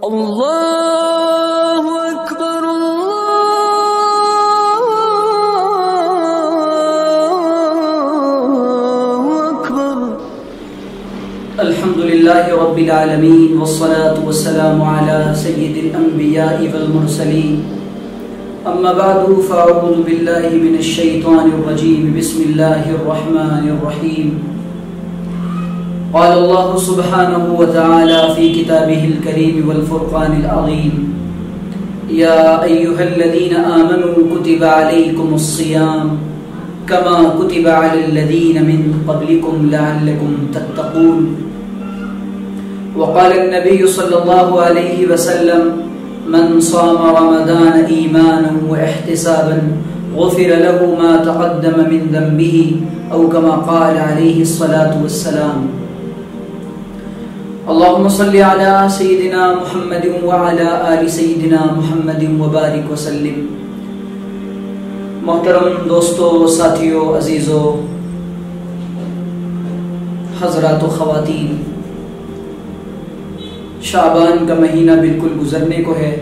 اللہ اکبر اللہ اکبر الحمدللہ رب العالمین والصلاة والسلام علی سید الانبیاء والمرسلین اما بعد فاعوذ باللہ من الشیطان الرجیم بسم اللہ الرحمن الرحیم قال اللہ سبحانہ وتعالی فی کتابہ الکریم والفرقان العظیم یا ایہا الذین آمنوا کتب علیکم الصیام کما کتب علی الذین من قبلکم لعلکم تتقون وقال النبی صلی اللہ علیہ وسلم من صام رمضان ایمانا واحتسابا غفر له ما تقدم من ذنبه او كما قال عليه الصلاة والسلام اللهم صل على سيدنا محمد وعلى آل سيدنا محمد وبارك وسلم. محترم دوستو، ساتھیو، عزیزو، حضرات و خواتین، شعبان کا مہینہ بالکل گزرنے کو ہے،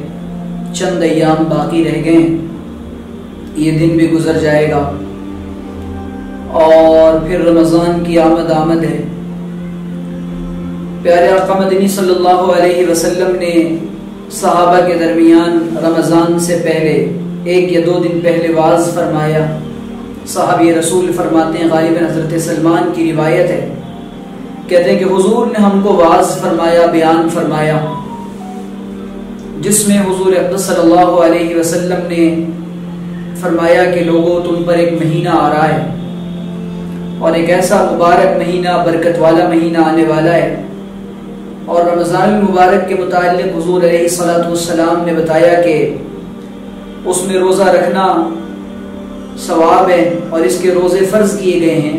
چند ایام باقی رہ گئے، یہ دن بھی گزر جائے گا اور پھر رمضان کی آمد ہے. پیارے آقا مدنی صلی اللہ علیہ وسلم نے صحابہ کے درمیان رمضان سے پہلے 1 یا 2 دن پہلے واعظ فرمایا. صحابی رسول فرماتے ہیں، غالباً حضرت سلمان کی روایت ہے، کہتے ہیں کہ حضور نے ہم کو واعظ فرمایا، بیان فرمایا، جس میں حضور اقدس صلی اللہ علیہ وسلم نے فرمایا کہ لوگوں، تم پر ایک مہینہ آ رہا ہے اور ایک ایسا مبارک مہینہ، برکت والا مہینہ آنے والا ہے. اور رمضان المبارک کے متعلق حضور علیہ السلام نے بتایا کہ اس میں روزہ رکھنا ثواب ہے اور اس کے روزے فرض کیے گئے ہیں،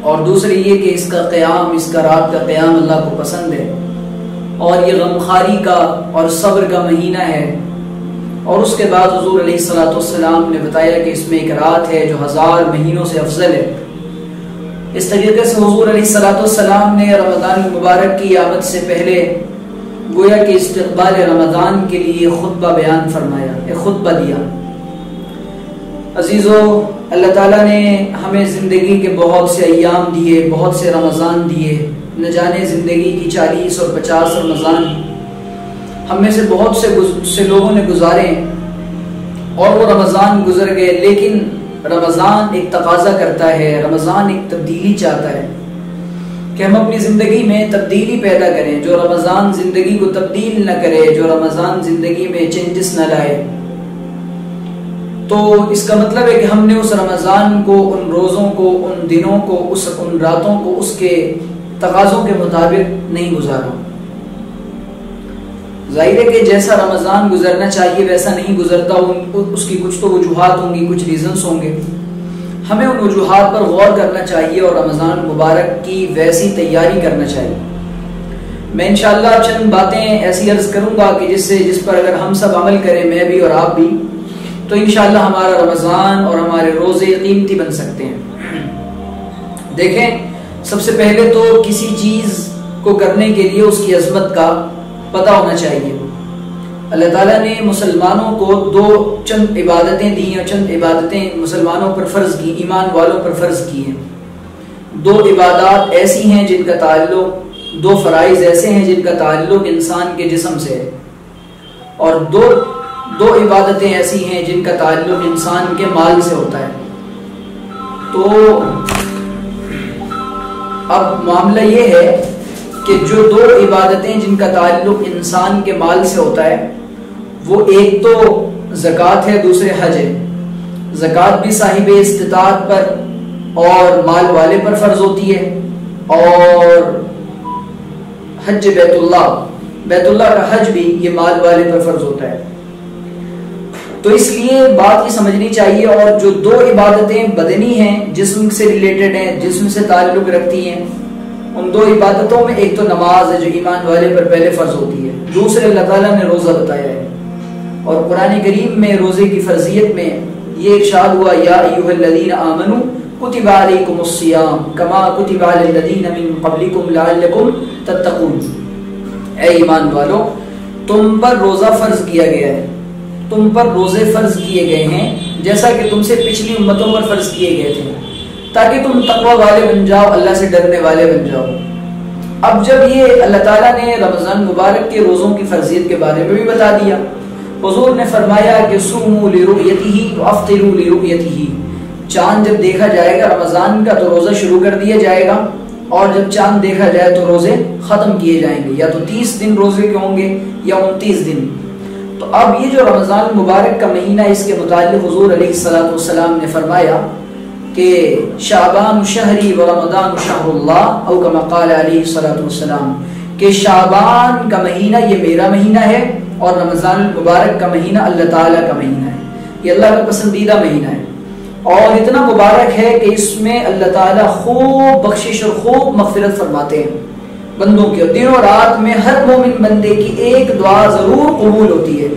اور دوسری یہ کہ اس کا قیام، اس کا رات کا قیام اللہ کو پسند ہے، اور یہ غمخواری کا اور صبر کا مہینہ ہے. اور اس کے بعد حضور علیہ السلام نے بتایا کہ اس میں ایک رات ہے جو 1000 مہینوں سے افضل ہے. اس طریقے سے حضور علیہ السلام نے رمضان المبارک کی آمد سے پہلے گویا کہ استقبال رمضان کے لیے خطبہ بیان فرمایا، ایک خطبہ دیا. عزیزو، اللہ تعالیٰ نے ہمیں زندگی کے بہت سے ایام دیے، بہت سے رمضان دیے، نہ جانے زندگی کی 40 اور 50 رمضان ہم میں سے بہت سے لوگوں نے گزارے اور وہ رمضان گزر گئے. لیکن رمضان ایک تقاضا کرتا ہے، رمضان ایک تبدیلی چاہتا ہے کہ ہم اپنی زندگی میں تبدیلی پیدا کریں. جو رمضان زندگی کو تبدیل نہ کرے، جو رمضان زندگی میں چینجز نہ لائے، تو اس کا مطلب ہے کہ ہم نے اس رمضان کو، ان روزوں کو، ان دنوں کو، ان راتوں کو اس کے تقاضوں کے مطابق نہیں گزارا. ظاہر ہے کہ جیسا رمضان گزرنا چاہیے ویسا نہیں گزرتا، اس کی کچھ تو وجوہات ہوں گی، کچھ ریزنز ہوں گے. ہمیں ان وجوہات پر غور کرنا چاہیے اور رمضان مبارک کی ویسی تیاری کرنا چاہیے. میں انشاءاللہ چند باتیں ایسی عرض کروں گا کہ جس پر اگر ہم سب عمل کریں، میں بھی اور آپ بھی، تو انشاءاللہ ہمارا رمضان اور ہمارے روزے قیمتی بن سکتے ہیں. دیکھیں، سب سے پہلے تو کسی چیز کو کرنے کے لیے اس کی عظمت کا پتہ ہونا چاہیے. اللہ تعالیٰ نے مسلمانوں کو چند عبادتیں دی اور چند عبادتیں مسلمانوں پر فرض کی، ایمان والوں پر فرض کی ہیں. 2 عبادات ایسی ہیں جن کا تعلق، 2 فرائض ایسے ہیں جن کا تعلق انسان کے جسم سے ہے، اور دو عبادتیں ایسی ہیں جن کا تعلق انسان کے مال سے ہوتا ہے. تو اب معاملہ یہ ہے کہ جو 2 عبادتیں جن کا تعلق انسان کے مال سے ہوتا ہے، وہ ایک تو زکوٰۃ ہے، دوسرے حج ہے. زکوٰۃ بھی صاحب استطاعت پر اور مال والے پر فرض ہوتی ہے، اور حج بیت اللہ کا حج بھی یہ مال والے پر فرض ہوتا ہے. تو اس لیے بات یہ سمجھنی چاہیے. اور جو 2 عبادتیں بدنی ہیں، جسم سے ریلیٹڈ ہیں، جسم سے تعلق رکھتی ہیں، ان 2 عبادتوں میں ایک تو نماز ہے جو ایمان والے پر پہلے فرض ہوتی ہے، دوسرے اللہ تعالیٰ نے روزہ بتایا ہے. اور قرآن کریم میں روزے کی فرضیت میں یہ ارشاد ہوا، یا ایھا الذین آمنوا کتب علیکم الصیام کما کتب علی الذین من قبلکم لعلکم تتقون. اے ایمان والو، تم پر روزہ فرض کیا گیا ہے، تم پر روزے فرض کیے گئے ہیں جیسا کہ تم سے پچھلی امتوں پر فرض کیے گئے تھے، تاکہ تم تقوی والے بن جاؤ، اللہ سے ڈرنے والے بن جاؤ۔ اب جب یہ اللہ تعالیٰ نے رمضان مبارک کے روزوں کی فرضیت کے بارے میں بھی بتا دیا، حضور نے فرمایا کہ صوموا لرؤیتہ وافطروا لرؤیتہ، چاند جب دیکھا جائے گا رمضان کا تو روزہ شروع کر دیا جائے گا، اور جب چاند دیکھا جائے تو روزے ختم کیے جائیں گے، یا تو 30 دن روزے کے ہوں گے یا 29 دن۔ تو اب یہ جو رمضان مبارک کا مہینہ، اس کے متعلق حضور علیہ الصلوۃ والسلام نے فرمایا کہ شعبان شہری و رمضان شہر اللہ، او کما قال علیہ الصلوۃ والسلام، کہ شعبان کا مہینہ یہ میرا مہینہ ہے، اور رمضان المبارک کا مہینہ اللہ تعالیٰ کا مہینہ ہے، یہ اللہ کا پسندیدہ مہینہ ہے، اور اتنا مبارک ہے کہ اس میں اللہ تعالیٰ خوب بخشش اور خوب مغفرت فرماتے ہیں بندوں کی، اور دن و رات میں ہر مومن بندے کی ایک دعا ضرور قبول ہوتی ہے۔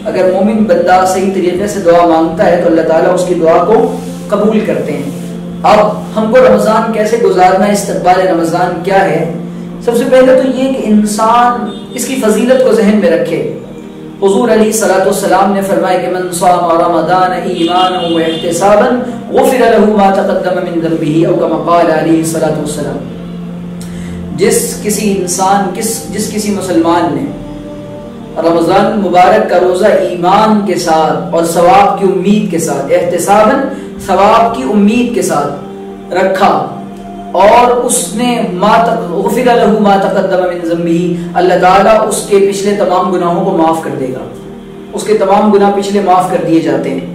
اگر مومن بندہ صحیح طریقے سے دعا مانگتا ہے تو اللہ تعالیٰ اس کی دعا کو قبول کرتے ہیں۔ اب ہم کو رمضان کیسے گزارنا، استقبال رمضان کیا ہے؟ سب سے پہلے تو یہ کہ انسان اس کی فضیلت کو ذہن میں رکھے۔ حضور علیہ الصلوۃ والسلام نے فرمایا کہ من صام رمضان ایمانا واحتسابا غفر له ما تقدم من ذنبه، او کما قال علیہ الصلوۃ والسلام، جس کسی مسلمان نے رمضان مبارک کا روزہ ایمان کے ساتھ اور ثواب کی امید کے ساتھ، احتساباً ثواب کی امید کے ساتھ رکھا، اور اس نے غفر له ما تقدم من ذنبه، اللہ تعالیٰ اس کے پچھلے تمام گناہوں کو معاف کر دے گا، اس کے تمام گناہ پچھلے معاف کر دیے جاتے ہیں۔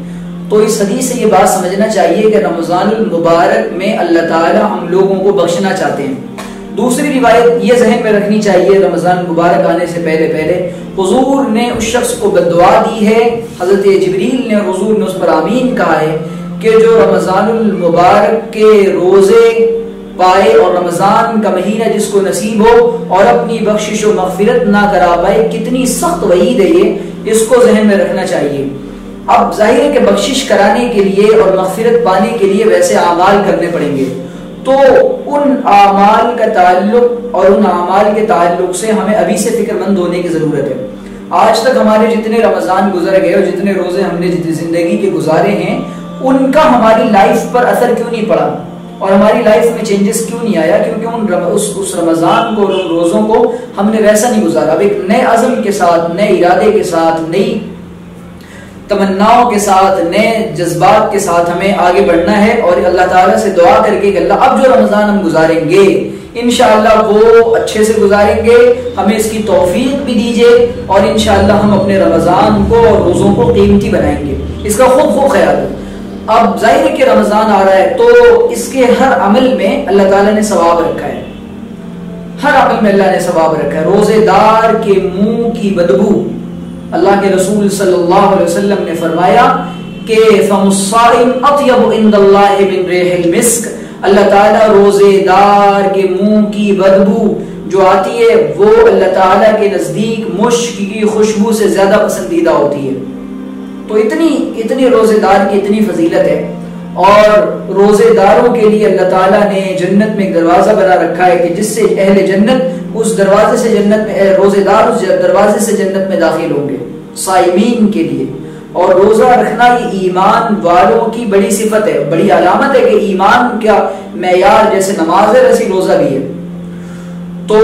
تو اس حدیث سے یہ بات سمجھنا چاہیے کہ رمضان المبارک میں اللہ تعالیٰ ہم لوگوں کو بخشنا چاہتے ہیں۔ دوسری روایت یہ ذہن میں رکھنی چاہیے، رمضان مبارک آنے سے پہلے حضور نے اس شخص کو بددعا دی ہے، حضرت جبریل نے حضور نے اس پر آمین کہا ہے کہ جو رمضان المبارک کے روزے پائے اور رمضان کا مہینہ جس کو نصیب ہو اور اپنی بخشش و مغفرت نہ کرا پائے، کتنی سخت وعید ہے یہ، اس کو ذہن میں رکھنا چاہیے۔ اب ظاہر ہے کہ بخشش کرانے کے لیے اور مغفرت پانے کے لیے ویسے اعمال کرنے پڑیں گے، تو ان اعمال کا تعلق اور ان اعمال کے تعلق سے ہمیں ابھی سے فکر مند ہونے کی ضرورت ہے۔ آج تک ہمارے جتنے رمضان گزر گئے اور جتنے روزے ہم نے جتنی زندگی کے گزارے ہیں، ان کا ہماری لائف پر اثر کیوں نہیں پڑا اور ہماری لائف میں چینجز کیوں نہیں آیا؟ کیونکہ اس رمضان کو اور ان روزوں کو ہم نے ویسا نہیں گزارا۔ اب ایک نئے عزم کے ساتھ، نئے ارادے کے ساتھ، نئی تمناؤں کے ساتھ، نئے جذبات کے ساتھ ہمیں آگے بڑھنا ہے، اور اللہ تعالیٰ سے دعا کر کے کہ اللہ اب جو رمضان ہم گزاریں گے انشاءاللہ وہ اچھے سے گزاریں گے، ہمیں اس کی توفیق بھی دیجئے، اور انشاءاللہ ہم اپنے رمضان کو اور روزوں کو قیمتی بنائیں گے۔ اس کا خوب خیال ہے۔ اب ظاہر ہے کہ رمضان آ رہا ہے تو اس کے ہر عمل میں اللہ تعالیٰ نے ثواب رکھا ہے، ہر عمل میں اللہ نے ثواب رکھا ہے۔ روزے دار کے منہ کی بدبو، اللہ کے رسول صلی اللہ علیہ وسلم نے فرمایا کہ فم الصائم اطیب عند اللہ من ریح المسک، اللہ تعالیٰ روزے دار کے منہ کی بدبو جو آتی ہے وہ اللہ تعالیٰ کے نزدیک مشک کی خوشبو سے زیادہ پسندیدہ ہوتی ہے۔ تو اتنی روزے دار کی اتنی فضیلت ہے، اور روزے داروں کے لیے اللہ تعالیٰ نے جنت میں ایک دروازہ بنا رکھا ہے کہ جس سے اہل جنت اس دروازے سے جنت میں، روزے دار اس دروازے سے جنت میں داخل ہوں گے صائمین کے لیے۔ اور روزہ رکھنا یہ ایمان والوں کی بڑی صفت ہے، بڑی علامت ہے کہ ایمان کا معیار جیسے نماز ہے ویسے روزہ بھی ہے۔ تو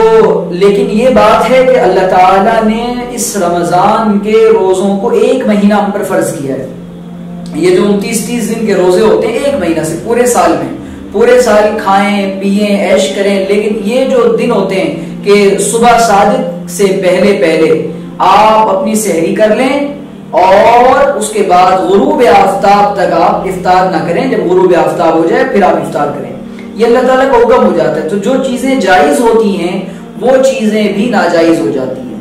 لیکن یہ بات ہے کہ اللہ تعالیٰ نے اس رمضان کے روزوں کو ایک مہینہ ہم پر فرض کیا ہے۔ یہ جو 29-30 دن کے روزے ہوتے ہیں ایک مہینہ سے، پورے سال میں، پورے سال کھائیں پئیں عیش کریں، لیکن یہ جو دن ہوتے ہیں کہ صبح صادق سے پہلے آپ اپنی سحری کر لیں، اور اس کے بعد غروب آفتاب تک آپ افطار نہ کریں، جب غروب آفتاب ہو جائے پھر آپ افطار کریں، یہ اللہ تعالیٰ کا حکم ہو جاتا ہے۔ تو جو چیزیں جائز ہوتی ہیں وہ چیزیں بھی ناجائز ہو جاتی ہیں۔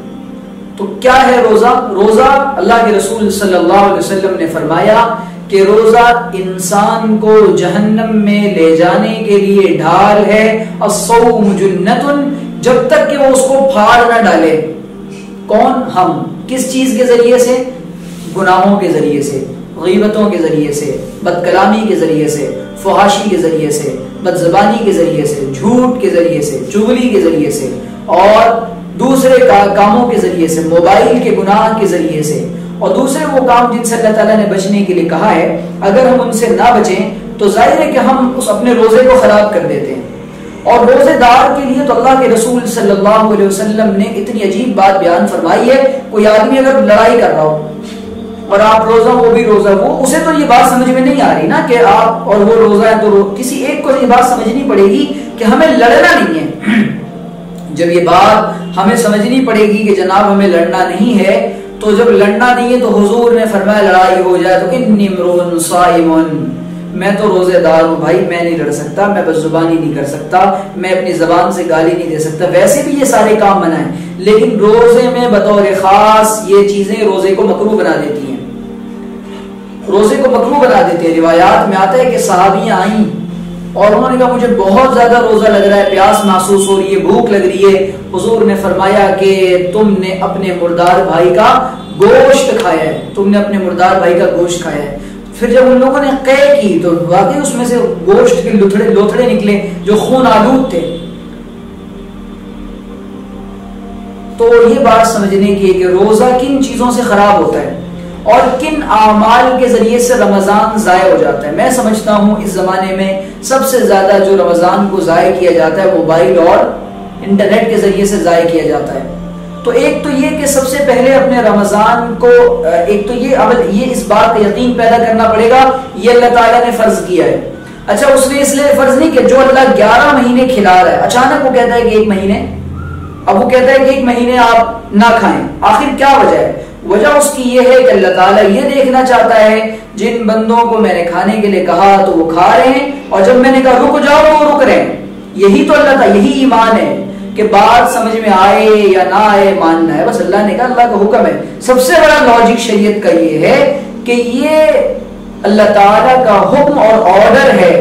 تو کیا ہے روزہ؟ روزہ اللہ کے رسول صلی اللہ علیہ وسلم نے فرمایا کہ روزہ انسان کو جہنم میں لے جانے کے لیے ڈھال ہے، الصوم جنۃ، جب تک کہ وہ اس کو پھاڑ نہ ڈالے۔ کون؟ ہم۔ کس چیز کے ذریعے سے؟ گناہوں کے ذریعے سے، غیبتوں کے ذریعے سے، بد کلامی کے ذریعے سے، فحاشی کے ذریعے سے، بد زبانی کے ذریعے سے، جھوٹ کے ذریعے سے، چغلی کے ذریعے سے، اور دوسرے کاموں کے ذریعے سے، موبائل کے گناہ کے ذریعے سے، اور دوسرے وہ کام جن سے اللہ تعالیٰ نے بچنے کے لیے کہا ہے، اگر ہم ان سے نہ بچیں تو ظاہر ہے کہ ہم اس اپنے روزے کو خراب کر دیتے ہیں۔ اور روزے دار کے لیے تو اللہ کے رسول صلی اللہ علیہ وسلم نے اتنی عجیب بات بیان فرمائی ہے، کوئی آدمی اگر لڑائی کر رہا ہو اور آپ روزہ وہ بھی روزہ، وہ اسے تو یہ بات سمجھ میں نہیں آ رہی نا کہ آپ اور وہ روزہ ہے، تو کسی ایک کو یہ بات سمجھنی پڑے گی کہ ہمیں لڑنا نہیں ہے۔ جب یہ بات ہمیں سمجھنی پڑے گی کہ جناب ہمیں لڑنا نہیں ہے، تو جب لڑنا نہیں ہے تو حضور نے فرمایا لڑائی ہو جائے تو انی امرؤ صائم، میں تو روزے دار ہوں بھائی، میں نہیں لڑ سکتا، میں بد زبانی نہیں کر سکتا، میں اپنی زبان سے گالی نہیں دے سکتا۔ ویسے بھی یہ سارے کام منع ہیں، لیکن روزے میں بطور خاص یہ چیزیں روزے کو مکروہ بنا دیتی ہیں، روزے کو مکروہ بنا دیتی ہیں۔ روایات میں آتا ہے کہ صحابیاں آئیں اور انہوں نے کہا مجھے بہت زیادہ روزہ لگ رہا ہے، پیاس محسوس ہو رہی ہے، بھوک لگ رہی ہے۔ حضور نے فرمایا کہ تم نے اپنے مردار بھائی کا گوشت کھایا ہے، تم نے اپنے مردار بھائی کا گوشت کھایا ہے۔ پھر جب ان لوگوں نے قے کی تو واقعی اس میں سے گوشت کے لوتھڑے نکلے جو خون آلود تھے۔ تو یہ بات سمجھنے کی کہ روزہ کن چیزوں سے خراب ہوتا ہے اور کن اعمال کے ذریعے سے رمضان ضائع ہو جاتا ہے۔ میں سمجھتا ہوں اس زمانے میں سب سے زیادہ جو رمضان کو ضائع کیا جاتا ہے موبائل اور انٹرنیٹ کے ذریعے سے ضائع کیا جاتا ہے۔ تو ایک تو یہ کہ سب سے پہلے اپنے رمضان کو ایک تو یہ اس بات کا یقین پیدا کرنا پڑے گا یہ اللہ تعالیٰ نے فرض کیا ہے۔ اچھا اس نے اس لیے فرض نہیں کہ جو اللہ 11 مہینے کھلا رہا ہے، اچانک وہ کہتا ہے کہ 1 مہینے، اب وہ کہتا ہے کہ 1 مہینے آپ نہ کھائیں، آخر کیا وجہ ہے؟ وجہ اس کی یہ ہے کہ اللہ تعالیٰ یہ دیکھنا چاہتا ہے جن بندوں کو میں نے کھانے کے لیے کہا تو وہ کھا رہے ہیں، اور جب میں نے کہا رک جاؤ تو وہ رک رہے ہیں۔ یہی تو اللہ تعالیٰ، یہی ایمان ہے کہ بات سمجھ میں آئے یا نہ آئے ماننا ہے، بس اللہ نے کہا، اللہ کا حکم ہے۔ سب سے بڑا لاجک شریعت کا یہ ہے کہ یہ اللہ تعالیٰ کا حکم اور آرڈر ہے،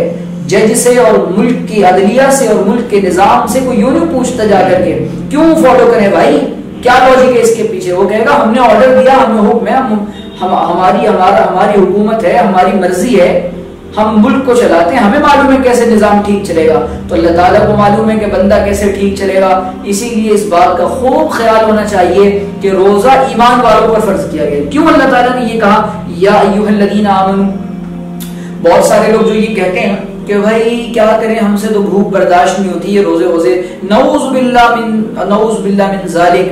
جج سے اور ملک کی عدلیہ سے اور ملک کے نظام سے کوئی یوں نہیں پوچھتا جا کر کے کیوں فالو کریں بھائی، کیا لاجک ہے اس کے پیچھے؟ وہ کہے گا ہم نے آرڈر دیا، ہمیں حکم ہے، ہماری حکومت ہے، ہماری مرضی ہے، ہم ملک کو چلاتے ہیں، ہمیں معلوم ہے کیسے نظام ٹھیک چلے گا، تو اللہ تعالیٰ کو معلوم ہے کہ بندہ کیسے ٹھیک چلے گا۔ اسی لیے اس بات کا خوب خیال ہونا چاہیے کہ روزہ ایمان والوں پر فرض کیا گیا۔ کیوں اللہ تعالیٰ نے یہ کہا یا ایھا الذین آمنوا؟ بہت سارے لوگ جو یہ کہتے ہیں کہ بھائی کیا کریں، ہم سے تو بھوک برداشت نہیں ہوتی ہے، روزے نعوذ باللہ من ذالک،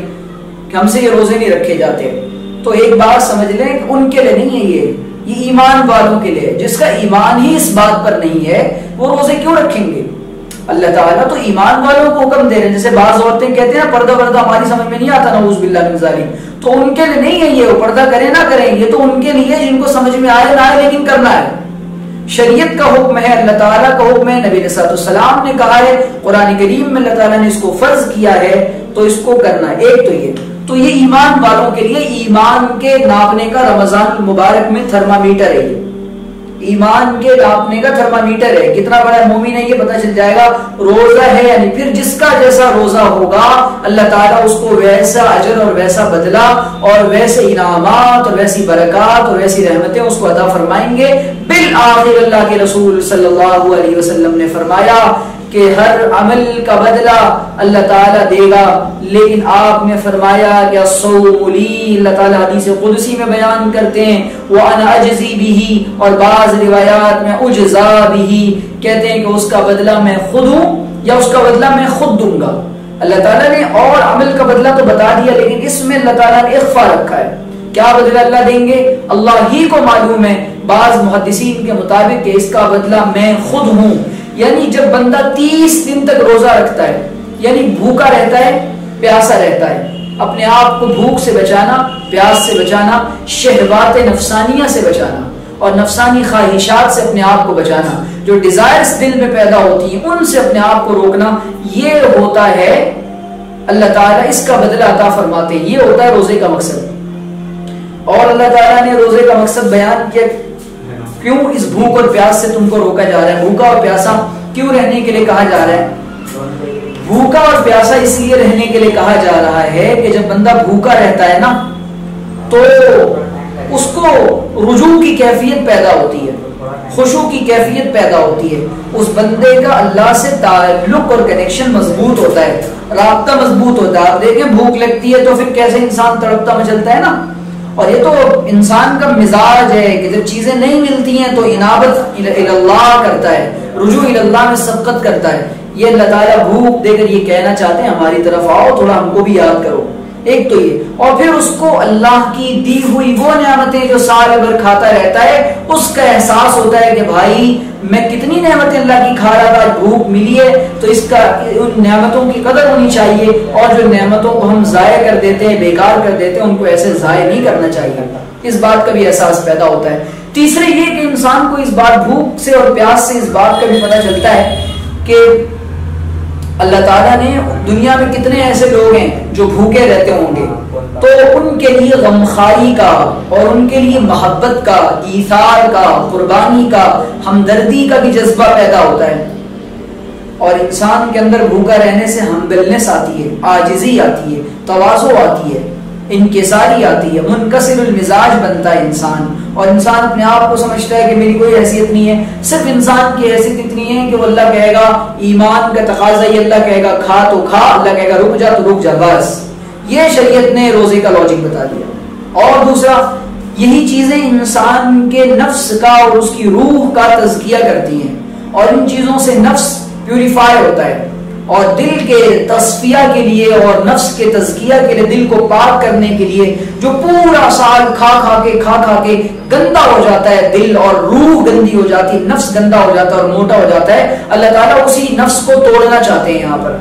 کہ ہم سے یہ روزے نہیں رکھے جاتے۔ تو ایک بات سمجھ لیں کہ ان کے لیے نہیں ہے، یہ ایمان والوں کے لیے، جس کا ایمان ہی اس بات پر نہیں ہے وہ روزے کیوں رکھیں گے؟ اللہ تعالیٰ تو ایمان والوں کو حکم دے رہے ہیں۔ جیسے بعض عورتیں کہتے ہیں پردہ ہماری سمجھ میں نہیں آتا، نعوذ باللہ من ذالک، تو ان کے لیے نہیں ہے یہ، پردہ کریں نہ کریں، یہ تو ان کے لیے جن کو سمجھ میں آئے نہ آئے لیکن کرنا ہے۔ شریعت کا حکم ہے، اللہ تعالیٰ کا حکم ہے، نبی علیہ السلام نے کہا ہے، قرآن کریم میں اللہ تعالیٰ نے اس کو فرض کیا ہے، تو اس کو کرنا ہے۔ ایک تو یہ ایمان والوں کے لیے ایمان کے ناپنے کا رمضان المبارک میں تھرمامیٹر ہے، ایمان کے ناپنے کا تھرمامیٹر ہے، کتنا بڑا مومن ہے یہ پتہ چل جائے گا۔ روزہ ہے یعنی پھر جس کا جیسا روزہ ہوگا اللہ تعالیٰ اس کو ویسا اجر اور ویسا بدلہ اور ویسے انعامات اور ویسی برکات اور ویسی رحمتیں اس کو عطا فرمائیں گے۔ بالآخر اللہ کے رسول صلی اللہ علیہ وسلم نے فرمایا کہ ہر عمل کا بدلہ اللہ تعالیٰ دے گا، لیکن آپ نے فرمایا کہ الصوم لی، اللہ تعالیٰ حدیث قدسی میں بیان کرتے ہیں وَأَنَا أَجْزِي بِهِ، اور بعض روایات میں اجزا بِهِ، کہتے ہیں کہ اس کا بدلہ میں خود ہوں یا اس کا بدلہ میں خود دوں گا۔ اللہ تعالیٰ نے اور عمل کا بدلہ تو بتا دیا، لیکن اس میں اللہ تعالیٰ نے اخفا رکھا ہے، کیا بدلہ اللہ دیں گے اللہ ہی کو معلوم ہے۔ بعض محدثین کے مطابق کہ اس کا بدلہ میں خود ہوں، یعنی جب بندہ 30 دن تک روزہ رکھتا ہے، یعنی بھوکا رہتا ہے، پیاسا رہتا ہے، اپنے آپ کو بھوک سے بچانا، پیاس سے بچانا، شہوات نفسانیہ سے بچانا اور نفسانی خواہشات سے اپنے آپ کو بچانا، جو ڈیزائرز دل میں پیدا ہوتی ہیں ان سے اپنے آپ کو روکنا، یہ ہوتا ہے اللہ تعالیٰ اس کا بدلہ عطا فرماتے ہیں، یہ ہوتا ہے روزے کا مقصد۔ اور اللہ تعالیٰ نے روزے کا مقصد بیان کیا، کیوں اس بھوک اور پیاس سے تم کو روکا جا رہا ہے، بھوکا اور پیاسا کیوں رہنے کے لیے کہا جا رہا ہے؟ بھوکا اور پیاسا اس لیے رہنے کے لیے کہا جا رہا ہے کہ جب بندہ بھوکا رہتا ہے نا تو اس کو رجوع کی کیفیت پیدا ہوتی ہے، خشوع کی کیفیت پیدا ہوتی ہے، اس بندے کا اللہ سے تعلق اور کنیکشن مضبوط ہوتا ہے، رابطہ مضبوط ہوتا ہے. آپ دیکھیں بھوک لگتی ہے تو پھر کیسے انسان تڑپتا مچلتا ہے نا. اور یہ تو انسان کا مزاج ہے کہ جب چیزیں نہیں ملتی ہیں تو انابت اللہ کرتا ہے, رجوع اللہ میں سبقت کرتا ہے. یہ اللہ تعالیٰ بھوک دے کر یہ کہنا چاہتے ہیں ہماری طرف آؤ, تھوڑا ہم کو بھی یاد کرو. ایک تو یہ, اور پھر اس کو اللہ کی دی ہوئی وہ نعمتیں جو سال بھر کھاتا رہتا ہے اس کا احساس ہوتا ہے کہ بھائی میں کتنی نعمتیں اللہ کی کھا رہا تھا, بھوک ملی ہے تو اس کا ان نعمتوں کی قدر ہونی چاہیے, اور جو نعمتوں کو ہم ضائع کر دیتے ہیں, بیکار کر دیتے ہیں, ان کو ایسے ضائع نہیں کرنا چاہیے. اس بات کا بھی احساس پیدا ہوتا ہے. تیسرے یہ کہ انسان کو اس بات بھوک سے اور پیاس سے اس بات کا بھی پتہ چلتا ہے کہ اللہ تعالیٰ نے دنیا میں کتنے ایسے لوگ ہیں جو بھوکے رہتے ہوں گے, تو ان کے لیے غمخواری کا اور ان کے لیے محبت کا, ایثار کا, قربانی کا, ہمدردی کا بھی جذبہ پیدا ہوتا ہے. اور انسان کے اندر بھوکا رہنے سے ہمبلنس آتی ہے, عاجزی آتی ہے, تواضع آتی ہے, انکساری آتی ہے, منکسر المزاج بنتا ہے انسان, اور انسان اپنے آپ کو سمجھتا ہے کہ میری کوئی حیثیت نہیں ہے. صرف انسان کی حیثیت اتنی ہے کہ وہ اللہ کہے گا, ایمان کا تقاضا یہ اللہ کہے گا کھا تو کھا, اللہ کہے گا رک جا تو رک جا, بس. یہ شریعت نے روزے کا لاجک بتا دیا. اور دوسرا, یہی چیزیں انسان کے نفس کا اور اس کی روح کا تزکیہ کرتی ہیں, اور ان چیزوں سے نفس پیوریفائی ہوتا ہے, اور دل کے تصفیہ کے لیے اور نفس کے تزکیہ کے لیے, دل کو پاک کرنے کے لیے, جو پورا سال کھا کھا کے گندا ہو جاتا ہے دل, اور روح گندی ہو جاتی ہے, نفس گندا ہو جاتا ہے اور موٹا ہو جاتا ہے, اللہ تعالیٰ اسی نفس کو توڑنا چاہتے ہیں یہاں پر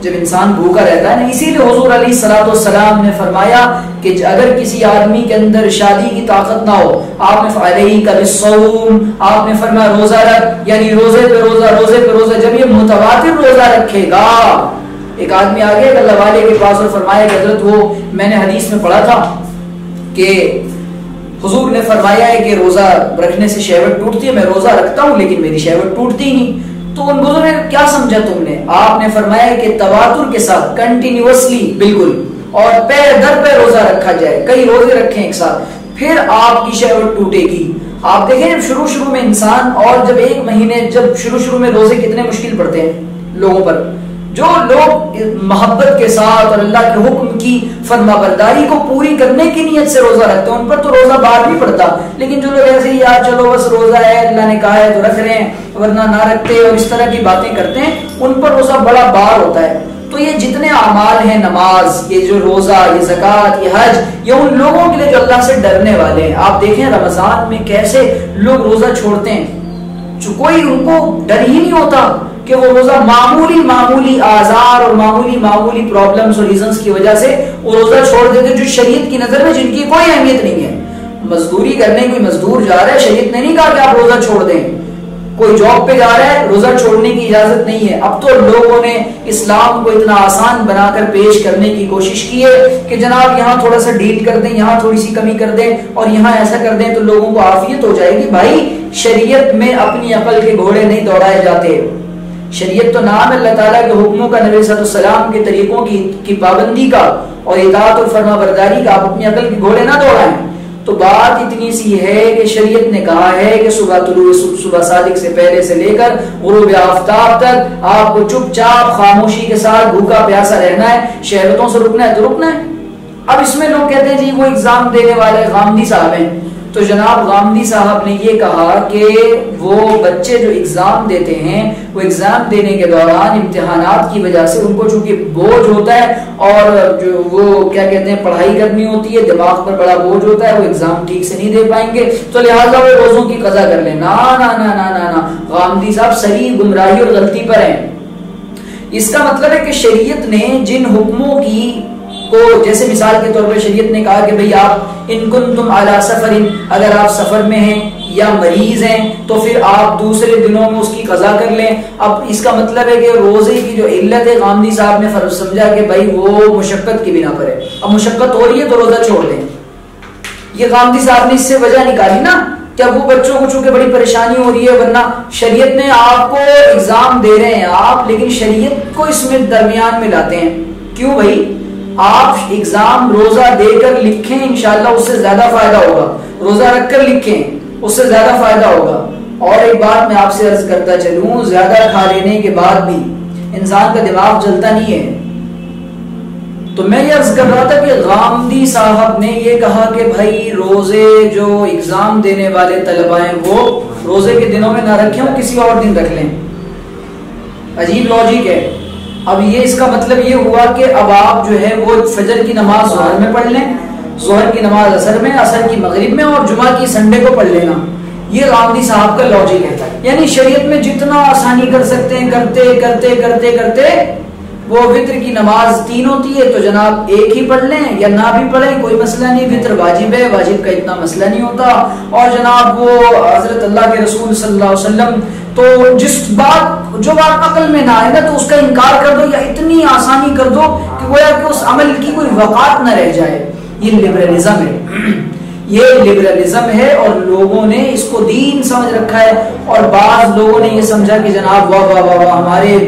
جب انسان بھوکا رہتا ہے نا. اسی لیے حضور علیہ الصلوۃ والسلام نے فرمایا کہ اگر کسی آدمی کے اندر شادی کی طاقت نہ ہو, آپ نے علیہ کا بالصوم, آپ نے فرمایا روزہ رکھ, یعنی روزے پہ روزہ, روزے پہ روزہ. جب یہ متواتر روزہ رکھے گا, ایک آدمی آگے اللہ والے کے پاس اور فرمایا کہ حضرت وہ میں نے حدیث میں پڑھا تھا کہ حضور نے فرمایا ہے کہ روزہ رکھنے سے شہوت ٹوٹتی ہے, میں روزہ رکھتا ہوں لیکن میری شہوت ٹوٹتی نہیں. تو ان بزرگوں نے کیا سمجھا تم نے؟ آپ نے فرمایا کہ تواتر کے ساتھ کنٹینیوسلی بالکل اور پیر در پہ روزہ رکھا جائے, کئی روزے رکھیں ایک ساتھ, پھر آپ کی شہوت ٹوٹے گی. آپ دیکھیں جب شروع میں انسان, اور جب ایک مہینے, جب شروع میں روزے کتنے مشکل پڑتے ہیں لوگوں پر. جو لوگ محبت کے ساتھ اور اللہ کے حکم کی فرما برداری کو پوری کرنے کی نیت سے روزہ رکھتے ہیں, ان پر تو روزہ بار نہیں پڑتا. لیکن جو لوگ ایسے ہی یار چلو بس روزہ ہے, اللہ نے کہا ہے تو رکھ رہے ہیں ورنہ نہ رکھتے, اور اس طرح کی باتیں کرتے ہیں, ان پر روزہ بڑا بار ہوتا ہے. تو یہ جتنے اعمال ہیں, نماز, یہ جو روزہ, یہ زکوٰۃ, یہ حج, یہ ان لوگوں کے لیے جو اللہ سے ڈرنے والے ہیں. آپ دیکھیں رمضان میں کیسے لوگ روزہ چھوڑتے ہیں, جو کوئی ان کو ڈر ہی نہیں ہوتا کہ وہ روزہ معمولی آزار اور معمولی پرابلمز اور ریزنز کی وجہ سے وہ روزہ چھوڑ دیتے, جو شریعت کی نظر میں جن کی کوئی اہمیت نہیں ہے. مزدوری کرنے کوئی مزدور جا رہا ہے, شریعت نے نہیں کہا کہ آپ روزہ چھوڑ دیں. کوئی جاب پہ جا رہا ہے, روزہ چھوڑنے کی اجازت نہیں ہے. اب تو لوگوں نے اسلام کو اتنا آسان بنا کر پیش کرنے کی کوشش کی ہے کہ جناب یہاں تھوڑا سا ڈیل کر دیں, یہاں تھوڑی سی کمی کر دیں, اور یہاں ایسا کر دیں تو لوگوں کو عافیت ہو جائے گی. بھائی شریعت میں اپنی عقل کے گھوڑے نہیں دوڑائے جاتے. شریعت تو نام ہے اللہ تعالیٰ کے حکموں کا, نبی صلی اللہ علیہ وسلم کے طریقوں کی پابندی کا اور اطاعت اور فرما برداری کا. آپ اپنی عقل کے گھوڑے نہ دوڑائیں. تو بات اتنی سی ہے کہ شریعت نے کہا ہے کہ صبح صادق سے پہلے سے لے کر غروب آفتاب تک آپ کو چپ چاپ خاموشی کے ساتھ بھوکا پیاسا رہنا ہے, شہوتوں سے رکنا ہے تو رکنا ہے. اب اس میں لوگ کہتے ہیں جی وہ ایگزام دینے والے غامدی صاحب ہیں, تو جناب غامدی صاحب نے یہ کہا کہ وہ بچے جو ایگزام دیتے ہیں وہ ایگزام دینے کے دوران امتحانات کی وجہ سے ان کو چونکہ بوجھ ہوتا ہے اور جو وہ کیا کہتے ہیں پڑھائی کرنی ہوتی ہے, دماغ پر بڑا بوجھ ہوتا ہے, وہ ایگزام ٹھیک سے نہیں دے پائیں گے, تو لہٰذا وہ روزوں کی قضا کر لیں. نا نا نا نا نا نا, غامدی صاحب صحیح گمراہی اور غلطی پر ہیں. اس کا مطلب ہے کہ شریعت نے جن حکموں کی کو, جیسے مثال کے طور پر شریعت نے کہا کہ بھئی آپ ان کنتم علی سفر, اگر آپ سفر میں ہیں یا مریض ہیں تو پھر آپ دوسرے دنوں میں اس کی قضا کر لیں. اب اس کا مطلب ہے کہ روزے کی جو علت ہے غامدی صاحب نے فرض سمجھا کہ بھئی وہ مشقت کی بنا پر ہے, اب مشقت ہو رہی ہے تو روزہ چھوڑ دیں. یہ غامدی صاحب نے اس سے وجہ نکالی نا کہ اب وہ بچوں کو چونکہ بڑی پریشانی ہو رہی ہے, ورنہ شریعت نے آپ کو ایگزام دے رہے ہیں آپ, لیکن شریعت کو اس میں درمیان میں لاتے ہیں. کیوں بھائی؟ آپ ایگزام روزہ دے کر لکھیں, انشاءاللہ اس سے زیادہ فائدہ ہوگا. روزہ رکھ کر لکھیں, اس سے زیادہ فائدہ ہوگا. اور ایک بات میں آپ سے عرض کرتا چلوں, زیادہ کھا لینے کے بعد بھی انسان کا دماغ چلتا نہیں ہے. تو میں یہ عرض کر رہا تھا کہ غامدی صاحب نے یہ کہا کہ بھائی روزے جو ایگزام دینے والے طلباء ہیں وہ روزے کے دنوں میں نہ رکھیں اور کسی اور دن رکھ لیں. عجیب لاجک ہے. اب یہ اس کا مطلب یہ ہوا کہ اب آپ جو ہے وہ فجر کی نماز ظہر میں پڑھ لیں, ظہر کی نماز عصر میں, عصر کی مغرب میں, اور جمعہ کی سنڈے کو پڑھ لینا. یہ غامدی صاحب کا لاجک ہے. یعنی شریعت میں جتنا آسانی کر سکتے ہیں کرتے کرتے کرتے کرتے وہ وطر کی نماز 3 ہوتی ہے تو جناب ایک ہی پڑھ لیں یا نہ بھی پڑھیں کوئی مسئلہ نہیں. وطر واجب ہے, واجب کا اتنا مسئلہ نہیں ہوتا. اور جناب وہ حضرت اللہ کے رسول صلی اللہ علیہ وسلم تو جو بات عقل میں نہ آئے نا تو اس کا انکار کر دو یا اتنی آسانی کر دو کہ گویا کہ اس عمل کی کوئی وقات نہ رہ جائے. یہ لبرلزم ہے. یہ لبرلزم ہے اور لوگوں نے اس کو دین سمجھ رکھا ہے. اور بعض لوگوں نے یہ سمجھا کہ جناب واہ واہ واہ ہمارے